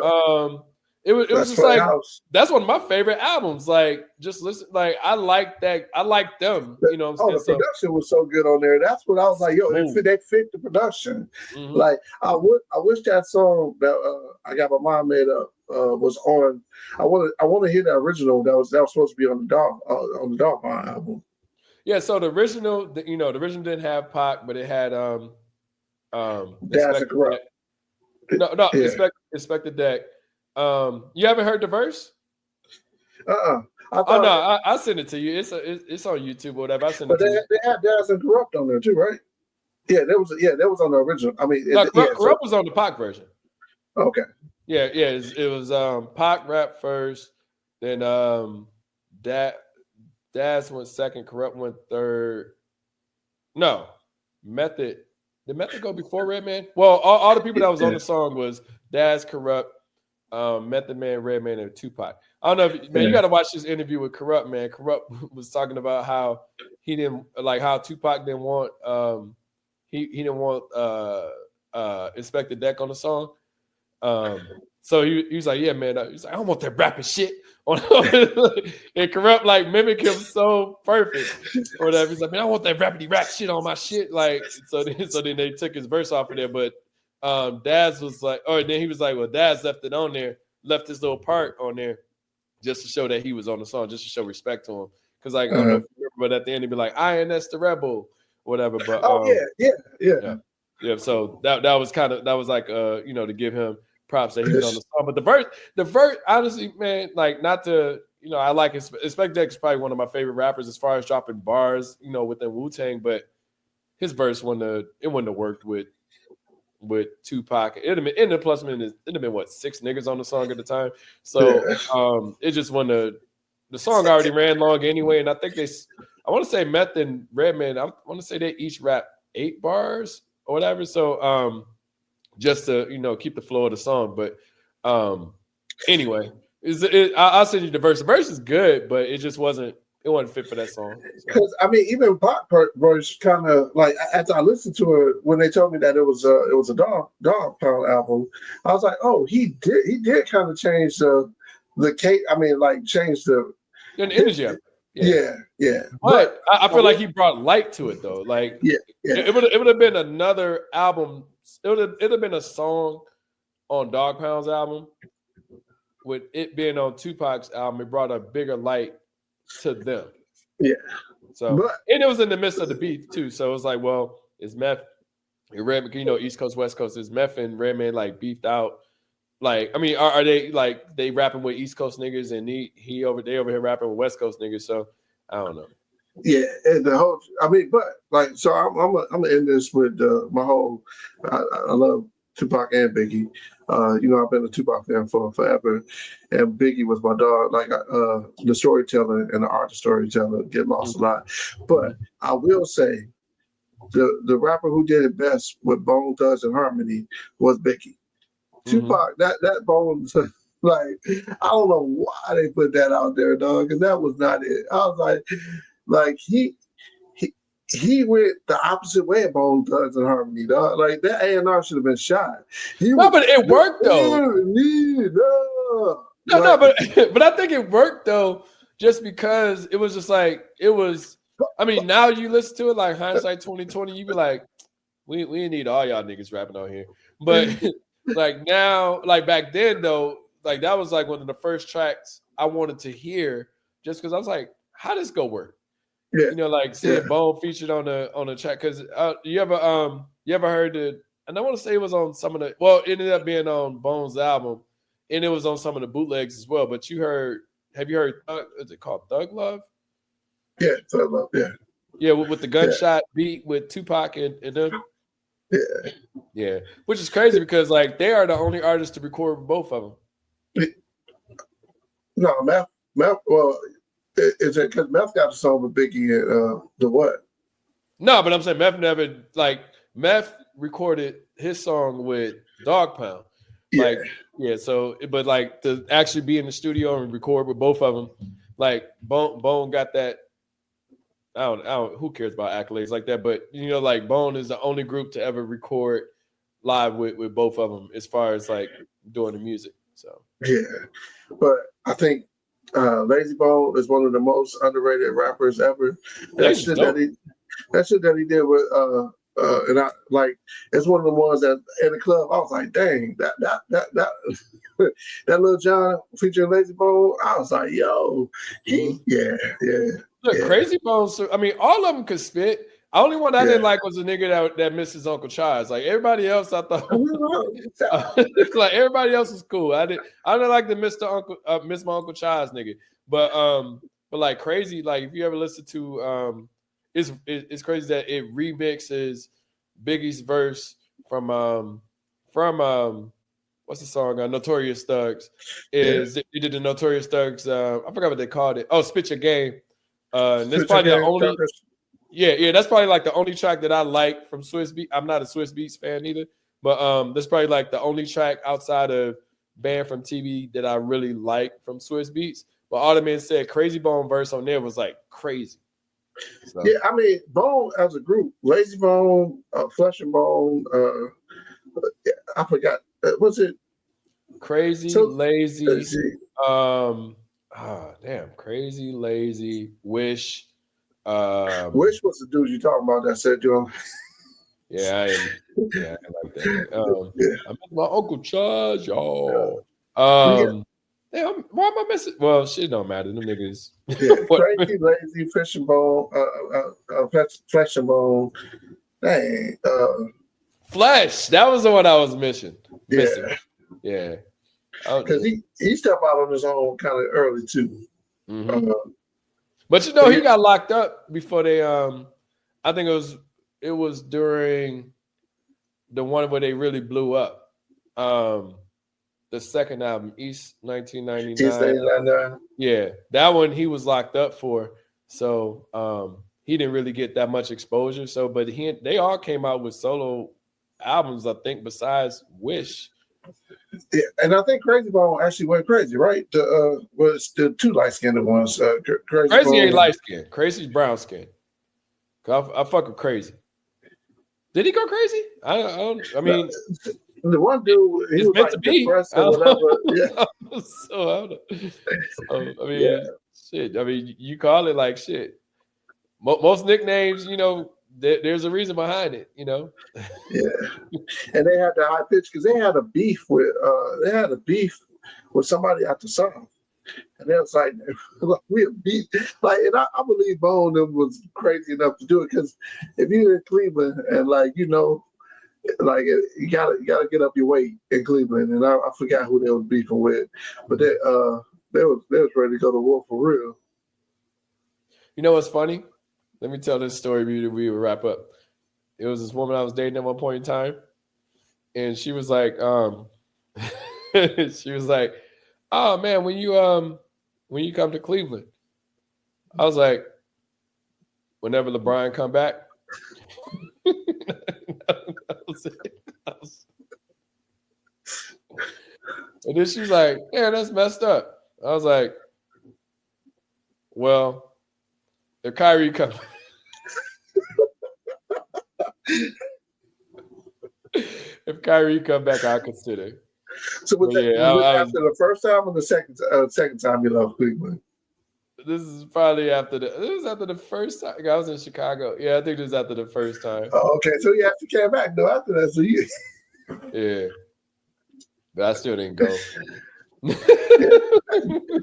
It was just like that's one of my favorite albums. Like just listen, like I like that. I like them. You know what I'm saying? The production was so good on there. That's what I was like, yo, they fit the production. Mm-hmm. Like I wish that song that I got my mom made up was on. I want to hear the original that was supposed to be on the Dog Pound album. Yeah, so the original didn't have Pac, but it had That's correct. Expect the Deck. You haven't heard the verse? I sent it to you. It's on YouTube or whatever. I sent it to you. They had Daz and Corrupt on there too, right? Yeah, that was on the original. I mean, Corrupt was on the Pac version. Okay. Yeah, it was Pac rap first, then Daz went second, Corrupt went third. No, Method. Did Method go before Redman? Well, all the people that was on the song was Daz, Corrupt, Method Man, Redman, and Tupac. I don't know if you got to watch this interview with Corrupt, man. Corrupt was talking about how he didn't like how Tupac didn't want he didn't want Inspector Deck on the song. So he was like, yeah, man. He's like, I don't want that rapping shit on and Corrupt like mimic him so perfect or whatever. He's like, man, I want that rappity rap shit on my shit. Like, so then they took his verse off of there, but Daz was like, then he was like, well, Daz left it on there, left his little part on there just to show that he was on the song, just to show respect to him. Because like, I don't know if you remember, but at the end he'd be like, INS the Rebel, whatever. But yeah. So that was like to give him props that he was on the song. But the verse, honestly, man, like not to, I like it. Inspector Deck is probably one of my favorite rappers as far as dropping bars, within Wu-Tang, but his verse wouldn't have worked with Tupac. It'd have been what, 6 niggas on the song at the time. So it just wouldn't have, the song already ran long anyway, and I think I want to say Meth and Redman, I want to say they each rap 8 bars or whatever. So just to keep the flow of the song. But anyway, I'll send you the verse. The verse is good, but it just wasn't fit for that song. Because I mean, even Pac verse kind of like after I listened to it when they told me that it was a Dog Pound album, I was like, oh, he did kind of change the case. I mean, like change the energy. Yeah. But I feel like he brought light to it though. Like it would have been another album. It would have been a song on Dog Pound's album. With it being on Tupac's album, it brought a bigger light to them. Yeah. So and it was in the midst of the beat too. So it was like, well, is Meth and Redman, East Coast, West Coast, is Meth and Redman like beefed out? Like, I mean, are they like they rapping with East Coast niggas and they over here rapping with West Coast niggas? So I don't know. Yeah, and the whole. I mean, but like, so I'm gonna end this with my whole. I love Tupac and Biggie. I've been a Tupac fan for forever, and Biggie was my dog. Like the storyteller and the art of storyteller get lost a lot, but I will say, the rapper who did it best with Bone Thugs and Harmony was Biggie. Tupac, that Bone. Like, I don't know why they put that out there, dog, because that was not it. I was like he went the opposite way of Bone Thugs and Harmony, dog. Like that A&R should have been shot. But it worked though. But I think it worked though, just because it was just like it was. I mean, now you listen to it like hindsight 2020, you be like, we need all y'all niggas rapping out here. But like now, like back then though, like that was like one of the first tracks I wanted to hear, just because I was like, how does this go work? Yeah. Like seeing Bone featured on the track. Because you ever heard it? And I want to say it was on some of the. Well, it ended up being on Bone's album, and it was on some of the bootlegs as well. But have you heard? Is it called Thug Love? Yeah, Thug Love. Yeah. Yeah, with the gunshot beat with Tupac and them. Yeah, which is crazy because like they are the only artists to record both of them. No, Meth. Well, is it because Meth got the song with Biggie and the what? No, but I'm saying Meth recorded his song with Dog Pound. So but like to actually be in the studio and record with both of them, like Bone got that. I don't. Who cares about accolades like that? But like Bone is the only group to ever record live with both of them as far as like doing the music. So yeah, but I think Lazy Bone is one of the most underrated rappers ever. That shit that he did with and I like it's one of the ones that in the club I was like, dang, that Lil Jon featuring Lazy Bone, I was like, yo, Look, Crazy Bones. I mean, all of them could spit. The only one I didn't like was the nigga that misses Uncle Charles. Like everybody else, I thought like everybody else was cool. I didn't like the Miss my Uncle Charles nigga. But like Crazy, like if you ever listen to it's crazy that it remixes Biggie's verse from what's the song? Notorious Thugs. They did the Notorious Thugs. I forgot what they called it. Oh, Spit Your Game. And that's probably the only. Yeah, that's probably like the only track that I like from Swiss Beats. I'm not a Swiss Beats fan either, but that's probably like the only track outside of Banned from TV that I really like from Swiss Beats. But all the men said Crazy Bone verse on there was like crazy. So. Yeah, I mean Bone as a group, Lazy Bone, Flesh and Bone. I forgot. Was it Crazy, Lazy? Crazy, Lazy, Wish. Wish was the dude you talking about that said you. I like that. I met my Uncle Charles, y'all. Damn, why am I missing? Well, shit don't matter. Them niggas. Crazy, Lazy, Flesh and Bone, Flesh and Bone. Dang. Flesh. That was the one I was missing. Yeah. Because he stepped out on his own kind of early too. Mm-hmm. But he got locked up before they. I think it was during the one where they really blew up. The second album, East 1999. East 1999. Yeah, that one he was locked up for. So he didn't really get that much exposure. So, but they all came out with solo albums, I think, besides Wish. Yeah, and I think Crazy Bone actually went crazy, right? Was the two light-skinned ones. Crazy ain't light-skinned. Crazy's brown-skinned. I fuck with Crazy. Did he go crazy? I mean, The one dude, he It's was meant like to be. depressed or whatever. Yeah, So I mean, shit. I mean, you call it like shit. Most nicknames, there's a reason behind it. yeah. And they had the high pitch because they had a beef with somebody at the South. And they was like, we beat, like, and I believe Bone them was crazy enough to do it because if you're in Cleveland and like like you gotta get up your weight in Cleveland, and I forgot who they was beefing with, but they was ready to go to war for real. You know what's funny? Let me tell this story. We will wrap up. It was this woman I was dating at one point in time, and she was like, she was like, "Oh man, when you come to Cleveland," I was like, "Whenever LeBron come back." And then she's like, "Yeah, that's messed up." I was like, "Well, if Kyrie comes." If Kyrie come back, I'll consider. So was it after the first time or the second time you left Cleveland? This is probably after the first time. I was in Chicago. Yeah, I think it was after the first time. Oh, okay. So you actually came back though after that. So you Yeah. But I still didn't go.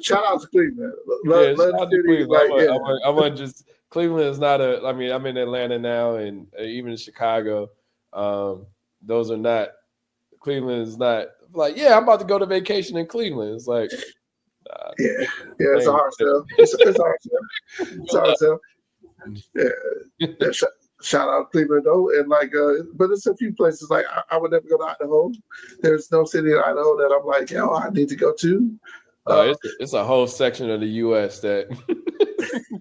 Shout out to Cleveland. Shout out to Cleveland. I want just Cleveland is not I mean, I'm in Atlanta now and even in Chicago. Those are not Cleveland is not like, yeah, I'm about to go to vacation in Cleveland. It's like it's a hard sell. It's a hard sell. It's a hard sell. Yeah. Shout out Cleveland though, and like, but it's a few places like I would never go to Idaho. There's no city in Idaho that I'm like, I need to go to. It's a whole section of the U.S. that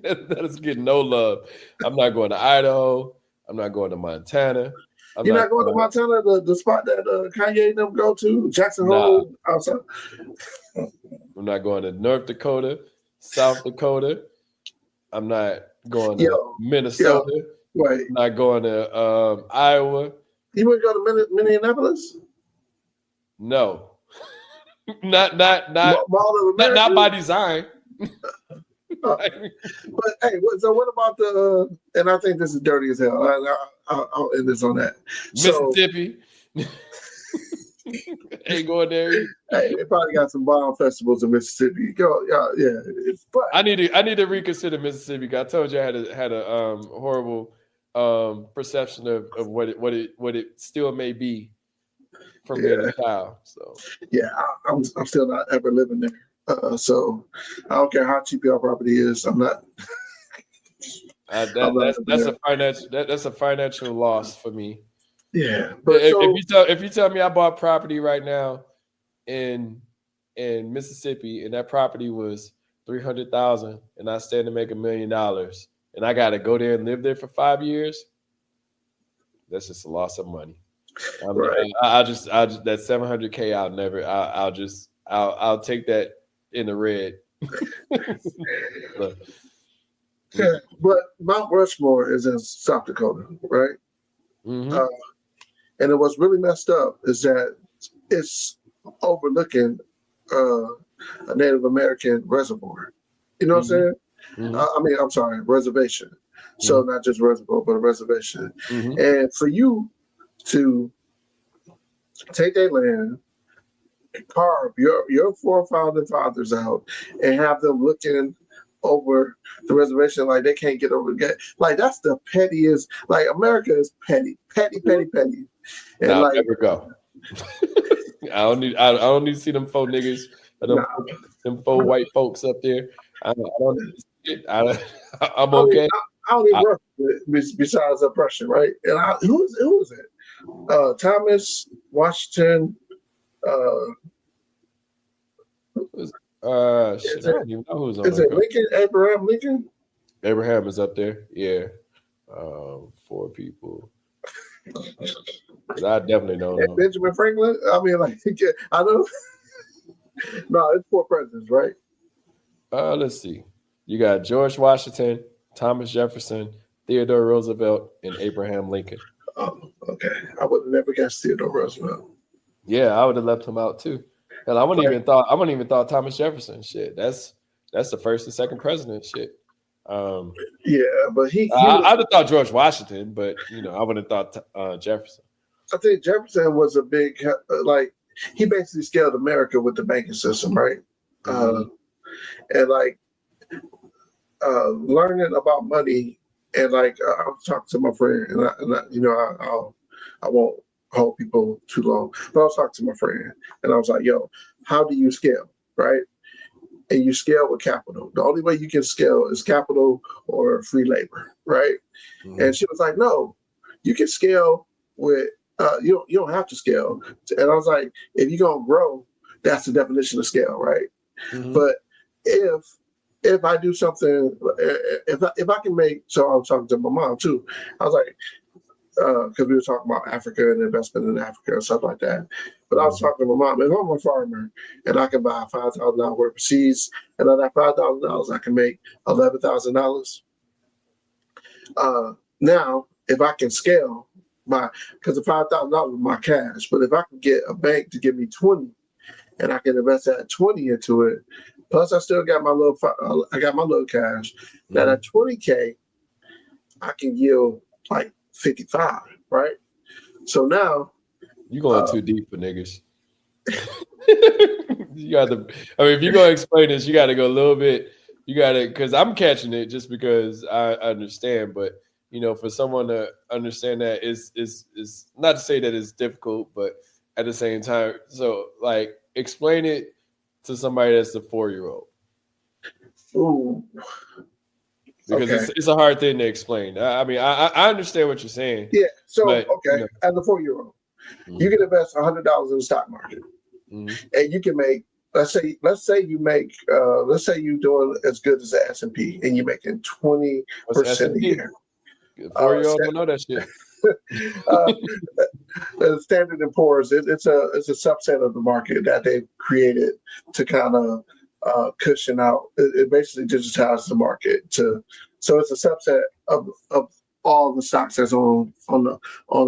that is getting no love. I'm not going to Idaho. I'm not going to Montana. You're not going to Montana, the spot that Kanye and them go to, Jackson Hole outside. I'm not going to North Dakota, South Dakota. I'm not going to Minnesota. Right. I'm not going to Iowa. You wouldn't go to Minneapolis? No. Not by design. But hey, so what about and I think this is dirty as hell. I'll end this on that. Mississippi. Ain't going there. Hey, they probably got some bomb festivals in Mississippi. But I need to reconsider Mississippi. I told you I had a horrible perception of what it still may be from being a child. So I'm still not ever living there. So I don't care how cheap your property is. I'm not. That's a financial loss for me. Yeah, but if you tell me I bought property right now in Mississippi and that property was $300,000 and I stand to make $1 million and I got to go there and live there for 5 years, that's just a loss of money. Right. I'll just that $700K. I'll take that in the red. Yeah, but Mount Rushmore is in South Dakota, right? Mm-hmm. And what's really messed up is that it's overlooking a Native American reservoir. You know what I'm saying? Mm-hmm. I'm sorry, reservation. So not just reservoir, but a reservation. Mm-hmm. And for you to take their land, carve your four founding fathers out, and have them looking over the reservation like they can't get over the like that's the pettiest. Like America is petty. And I'll never go. I don't need to see them four niggas, them four white folks up there. I'm okay. I don't even work besides oppression, right? And who is it? Thomas Washington. I don't even know who's on. Is it Lincoln? Abraham Lincoln? Abraham is up there. Yeah. 4 people. I definitely don't know. Benjamin Franklin? I mean, like, I know. No, it's 4 presidents, right? Let's see. You got George Washington, Thomas Jefferson, Theodore Roosevelt, and Abraham Lincoln. Oh, okay. I would have never guessed Theodore Roosevelt. Yeah, I would have left him out too. And I wouldn't even thought Thomas Jefferson. Shit, that's the first and second president. Shit. Yeah, but he I, was. I'd have thought George Washington, but I wouldn't have thought Jefferson. I think Jefferson was a big like he basically scaled America with the banking system, right? Mm-hmm. And like learning about money, and like I was talking to my friend, I won't hold people too long, but I was talking to my friend, and I was like, "Yo, how do you scale, right?" And you scale with capital. The only way you can scale is capital or free labor, right? Mm-hmm. And she was like, "No, you can scale with you don't have to scale." And I was like, "If you're gonna grow, that's the definition of scale, right?" Mm-hmm. But if I do something, if I can make, so I was talking to my mom too. I was like, because we were talking about Africa and investment in Africa and stuff like that. But I was talking to my mom, if I'm a farmer and I can buy $5,000 worth of seeds, and on that $5,000 I can make $11,000. Now, if I can scale because the $5,000 is my cash, but if I can get a bank to give me 20, and I can invest that 20 into it, plus I still got my little cash. Now that 20K, I can yield like 55, right? So now you going too deep for niggas. You got to. I mean, if you're gonna explain this, you got to go a little bit. You got to, because I'm catching it just because I understand. But for someone to understand that is not to say that it's difficult, but at the same time, so like explain it to somebody that's a 4-year-old. Ooh. Because Okay. it's a hard thing to explain. I mean, I understand what you're saying. Yeah. So but, okay, as a 4-year-old, you can invest $100 in the stock market, and you can make. Let's say you make. Let's say you're doing as good as the S&P, and you're making 20% a year. 4-year-old don't know that shit. The Standard and Poor's, it's a subset of the market that they've created to kind of cushion out. It basically digitizes the market so it's a subset of all the stocks that's on a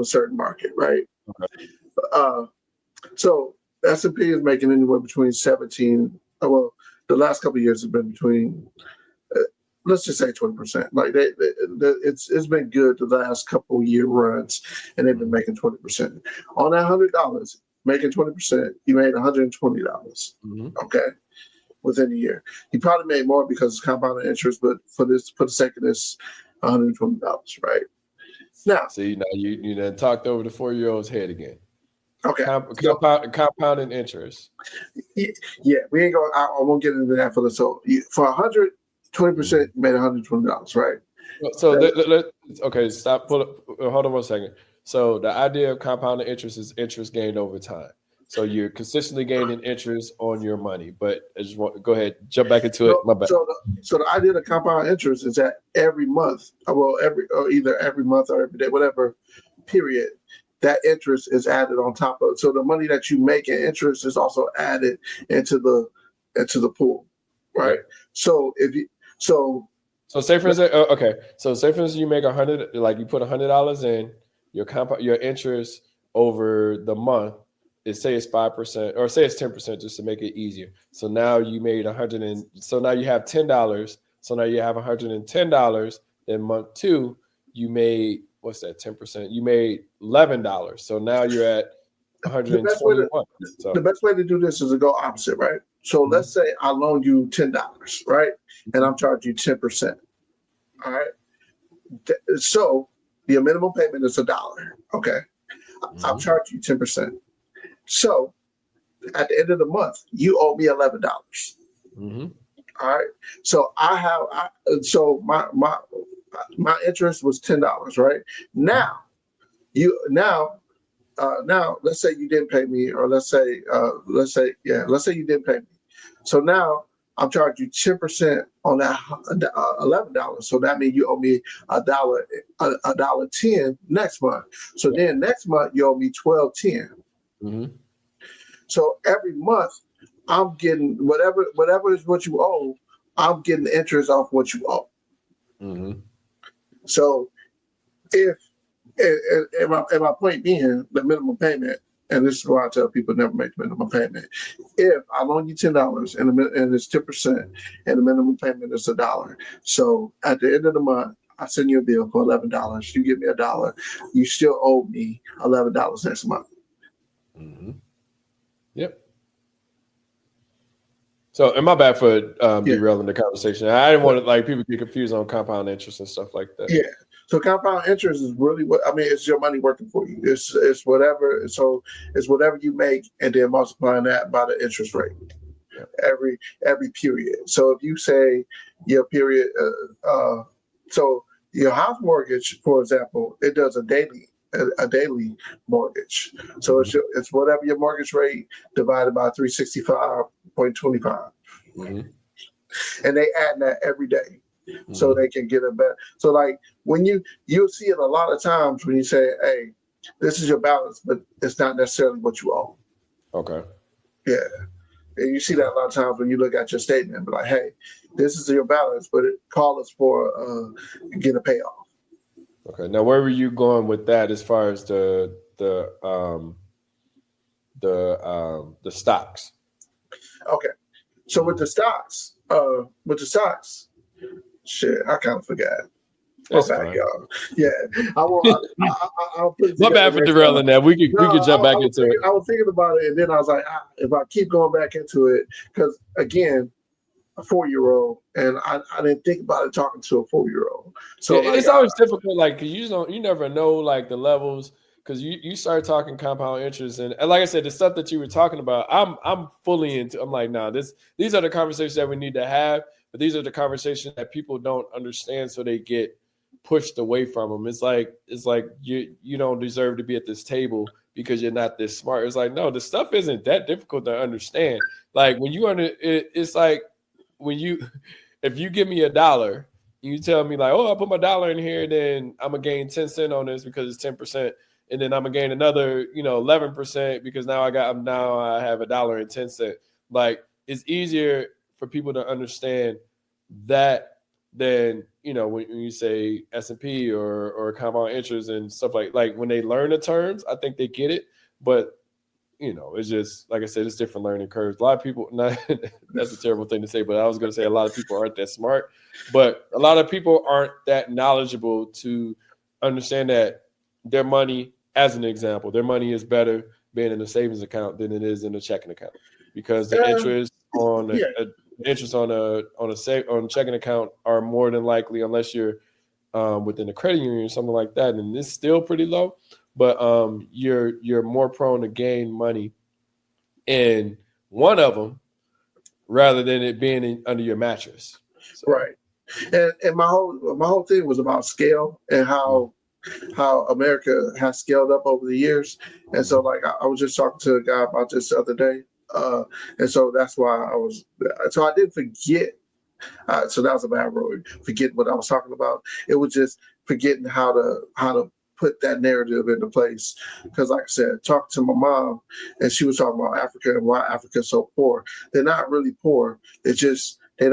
certain market, right? Okay. So S&P is making anywhere between 17. Well, the last couple of years have been between. Let's just say 20%. Like it's been good the last couple year runs, and they've been making 20%. On that $100, making 20%, you made $120. Okay, within a year, you probably made more because it's compounded interest, but for the sake of this, $120, right? Now, see, now you done talked over the 4-year-old's head again. Okay, compounding interest. Yeah, we ain't going. I won't get into that for the so for 120%, you made $120, right? So okay, stop. Hold on 1 second. So the idea of compounding interest is interest gained over time. So you're consistently gaining interest on your money. But I just want go ahead, jump back into it. My bad. So the idea of compound interest is that every month, either every month or every day, whatever period, that interest is added on top of it. So the money that you make in interest is also added into the pool, right? Yep. So say for instance, okay. So say for instance, you make 100, like you put $100 in your interest over the month. Say it's 5%, or say it's 10%, just to make it easier. So now you made so now you have $10. So now you have $110. Then month 2, you made what's that? 10%. You made $11. So now you're at 121. The best way to do this is to go opposite, right? So let's say I loan you $10, right? And I'm charging you 10%. All right. So your minimum payment is $1. Okay. I'll charge you 10%. So at the end of the month, you owe me $11. All right. So so my interest was $10, right? Now let's say you didn't pay me, or let's say you didn't pay me. So now I'm charging you 10% on that $11. So that means you owe me $1.10 next month. So then next month you owe me $12.10. So every month I'm getting whatever is what you owe. I'm getting the interest off what you owe. So if my point being the minimum payment, and this is why I tell people never make the minimum payment. If I loan you $10 and it's 10%, and the minimum payment is $1, so at the end of the month, I send you a bill for $11. You give me $1. You still owe me $11 next month. Mm-hmm. Yep. So, and my bad for derailing the conversation. I didn't want to like people get confused on compound interest and stuff like that. Yeah. So compound interest is really it's your money working for you. It's whatever. So it's whatever you make and then multiplying that by the interest rate every period. So if you say your period, so your house mortgage, for example, it does a daily mortgage. So it's whatever your mortgage rate divided by 365.25. Mm-hmm. And they add that every day. So they can get it better. So like when you'll see it a lot of times when you say, hey, this is your balance, but it's not necessarily what you owe. Okay. Yeah. And you see that a lot of times when you look at your statement, but like, hey, this is your balance, but call us for get a payoff. Okay. Now where were you going with that as far as the stocks? Okay. So with the stocks, shit, I kind of forgot. That's my bad, fine. y'all. Yeah, I'll put it my bad for derailing that. We could jump back into it. I was thinking about it, and then I was like, if I keep going back into it, because again, a 4-year-old, and I didn't think about it talking to a 4-year-old. So yeah, it's always difficult, like because you never know like the levels. Because you start talking compound interest, and like I said, the stuff that you were talking about, I'm fully into. I'm like, nah, these are the conversations that we need to have, but these are the conversations that people don't understand, so they get pushed away from them. It's like you don't deserve to be at this table because you're not this smart. It's like, no, the stuff isn't that difficult to understand. Like when it's like when if you give me $1, you tell me like, oh, I put my $1 in here, then I'm gonna gain 10 cents on this because it's 10%. And then I'm gonna gain another, 11% because now I have $1.10. Like it's easier for people to understand that than when you say S&P or compound interest and stuff like when they learn the terms, I think they get it. But it's just like I said, it's different learning curves. A lot of people, that's a terrible thing to say, but I was gonna say a lot of people aren't that smart, but a lot of people aren't that knowledgeable to understand that their money. As an example, their money is better being in a savings account than it is in a checking account because the interest on a checking account are more than likely, unless you're within a credit union or something like that, and it's still pretty low. But you're more prone to gain money in one of them rather than it being under your mattress. So. Right, and my whole thing was about scale and how America has scaled up over the years. And so like I was just talking to a guy about this the other day. And so that's why I didn't forget. So that was a bad word. Forget what I was talking about. It was just forgetting how to put that narrative into place. Because like I said, talking to my mom, and she was talking about Africa and why Africa's so poor. They're not really poor. It's just they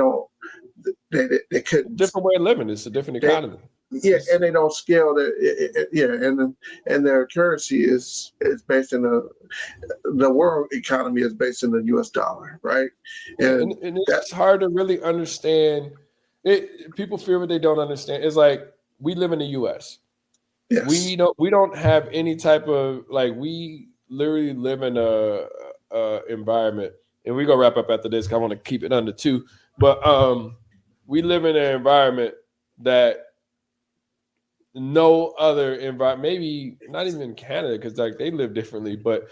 couldn't. Different way of living. It's a different economy. Yeah, and they don't scale that. And their currency is based in the world economy is based in the U.S. dollar, right? And it's hard to really understand. People fear what they don't understand. It's like we live in the U.S. Yes. We don't have any type of we literally live in a environment, and we're gonna wrap up after this. 'Cause I want to keep it under 2, but we live in an environment that no other environment, maybe not even in Canada, because they live differently, but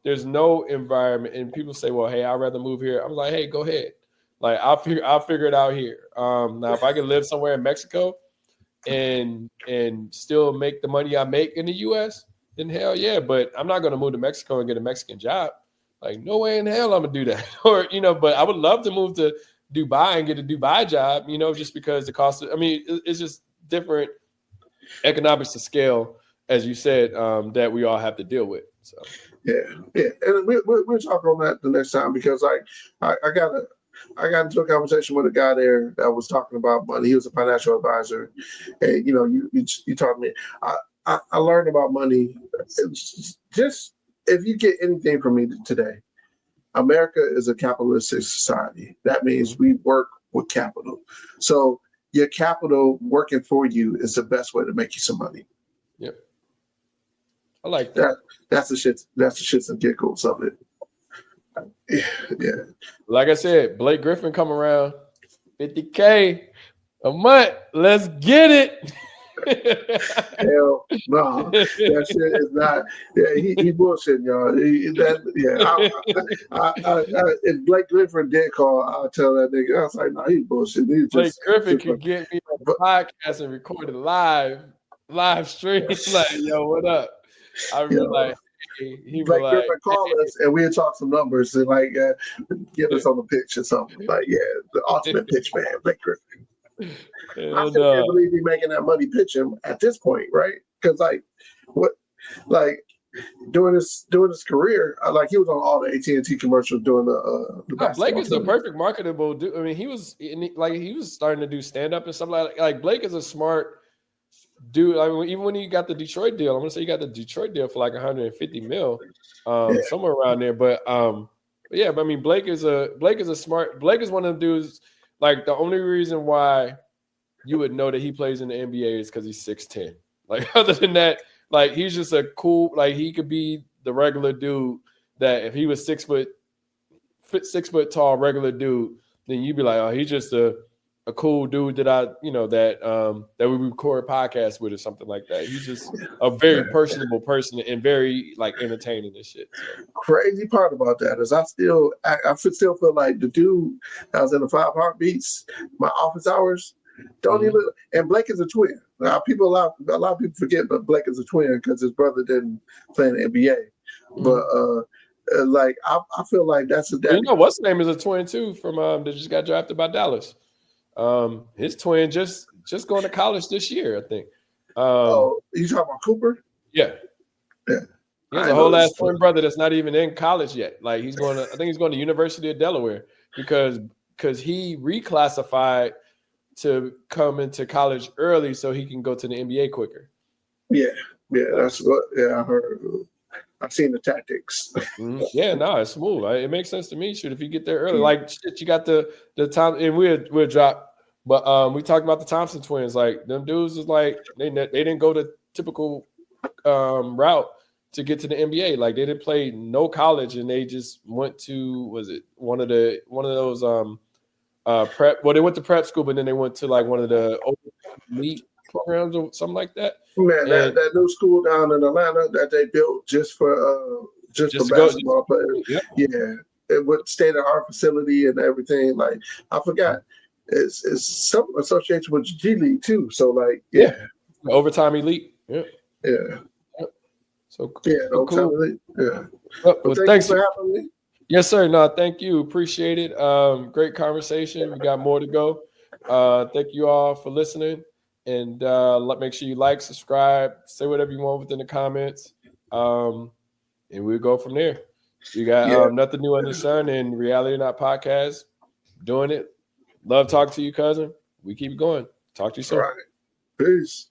there's no environment. And people say, well, hey, I'd rather move here. I'm like, hey, go ahead. Like I'll figure it out here. Now if I can live somewhere in Mexico and still make the money I make in the US, then hell yeah. But I'm not gonna move to Mexico and get a Mexican job. Like no way in hell I'm gonna do that. Or but I would love to move to Dubai and get a Dubai job, just because the cost it's just different economics to scale, as you said, that we all have to deal with. So yeah, and we'll talk on that the next time, because I got into a conversation with a guy there that was talking about money. He was a financial advisor, and you taught me. I learned about money. if you get anything from me today, America is a capitalistic society. That means we work with capital. So your capital working for you is the best way to make you some money. Yep. I like that. That's the shit. That's the shits and giggles of it. Yeah. Like I said, Blake Griffin come around, $50K a month. Let's get it. Hell no, that shit is not. Yeah, he bullshitting, y'all. If Blake Griffin did call, I'll tell that nigga. I was like, no, he bullshitting. He Blake just Griffin could get me on a podcast and record it live stream. Like, yo, what up? I was like, he Blake was Griffin like, call us and we'll talk some numbers and like give us on the pitch or something. Like, the ultimate pitch man, Blake Griffin. I still can't believe he's making that money pitching at this point, right? Because during his career, like he was on all the AT&T commercials doing the Blake is a perfect marketable dude. I mean, he was starting to do stand up and stuff like Blake is a smart dude. I mean, even when he got the Detroit deal, I'm gonna say he got the Detroit deal for like 150 mil, somewhere around there. But I mean, Blake is one of the dudes. Like the only reason why you would know that he plays in the NBA is because he's 6'10". Like other than that, like he's just a cool. Like he could be the regular dude that if he was 6 foot tall regular dude, then you'd be like, oh, he's just a cool dude that we record podcasts with or something like that. He's just a very personable person and very like entertaining and shit. So. Crazy part about that is I still feel like the dude that was in the 5 Heartbeats, my office hours, don't even. And Blake is a twin. Now a lot of people forget, but Blake is a twin because his brother didn't play in the NBA. But like I feel like that's a. You know what's his name is a twin too from that just got drafted by Dallas. His twin just going to college this year, I think. You talking about Cooper? Yeah. He has a whole ass twin brother that's not even in college yet. Like I think he's going to University of Delaware because he reclassified to come into college early so he can go to the NBA quicker. Yeah, that's what. Yeah, I heard. I've seen the tactics. Yeah, no, it's smooth. It makes sense to me. Shoot, if you get there early, like shit, you got the time, and we'll drop. But we talked about the Thompson twins. Like them dudes is like they didn't go the typical route to get to the NBA. Like they didn't play no college, and they just went to one of those prep. Well, they went to prep school, but then they went to like one of the elite programs or something like that. Man, that new school down in Atlanta that they built just for basketball players. Yeah, it would state of art facility and everything. Like I forgot, it's some association with G League too. So like, overtime elite. Yeah. So cool. Elite. Yeah. Well, thanks for having me. Yes, sir. No, thank you. Appreciate it. Great conversation. We got more to go. Thank you all for listening. And make sure you like, subscribe, say whatever you want within the comments. And we'll go from there. You got Nothing New Under the Sun and Reality Not Podcast. Doing it. Love talking to you, cousin. We keep going. Talk to you soon. All right. Peace.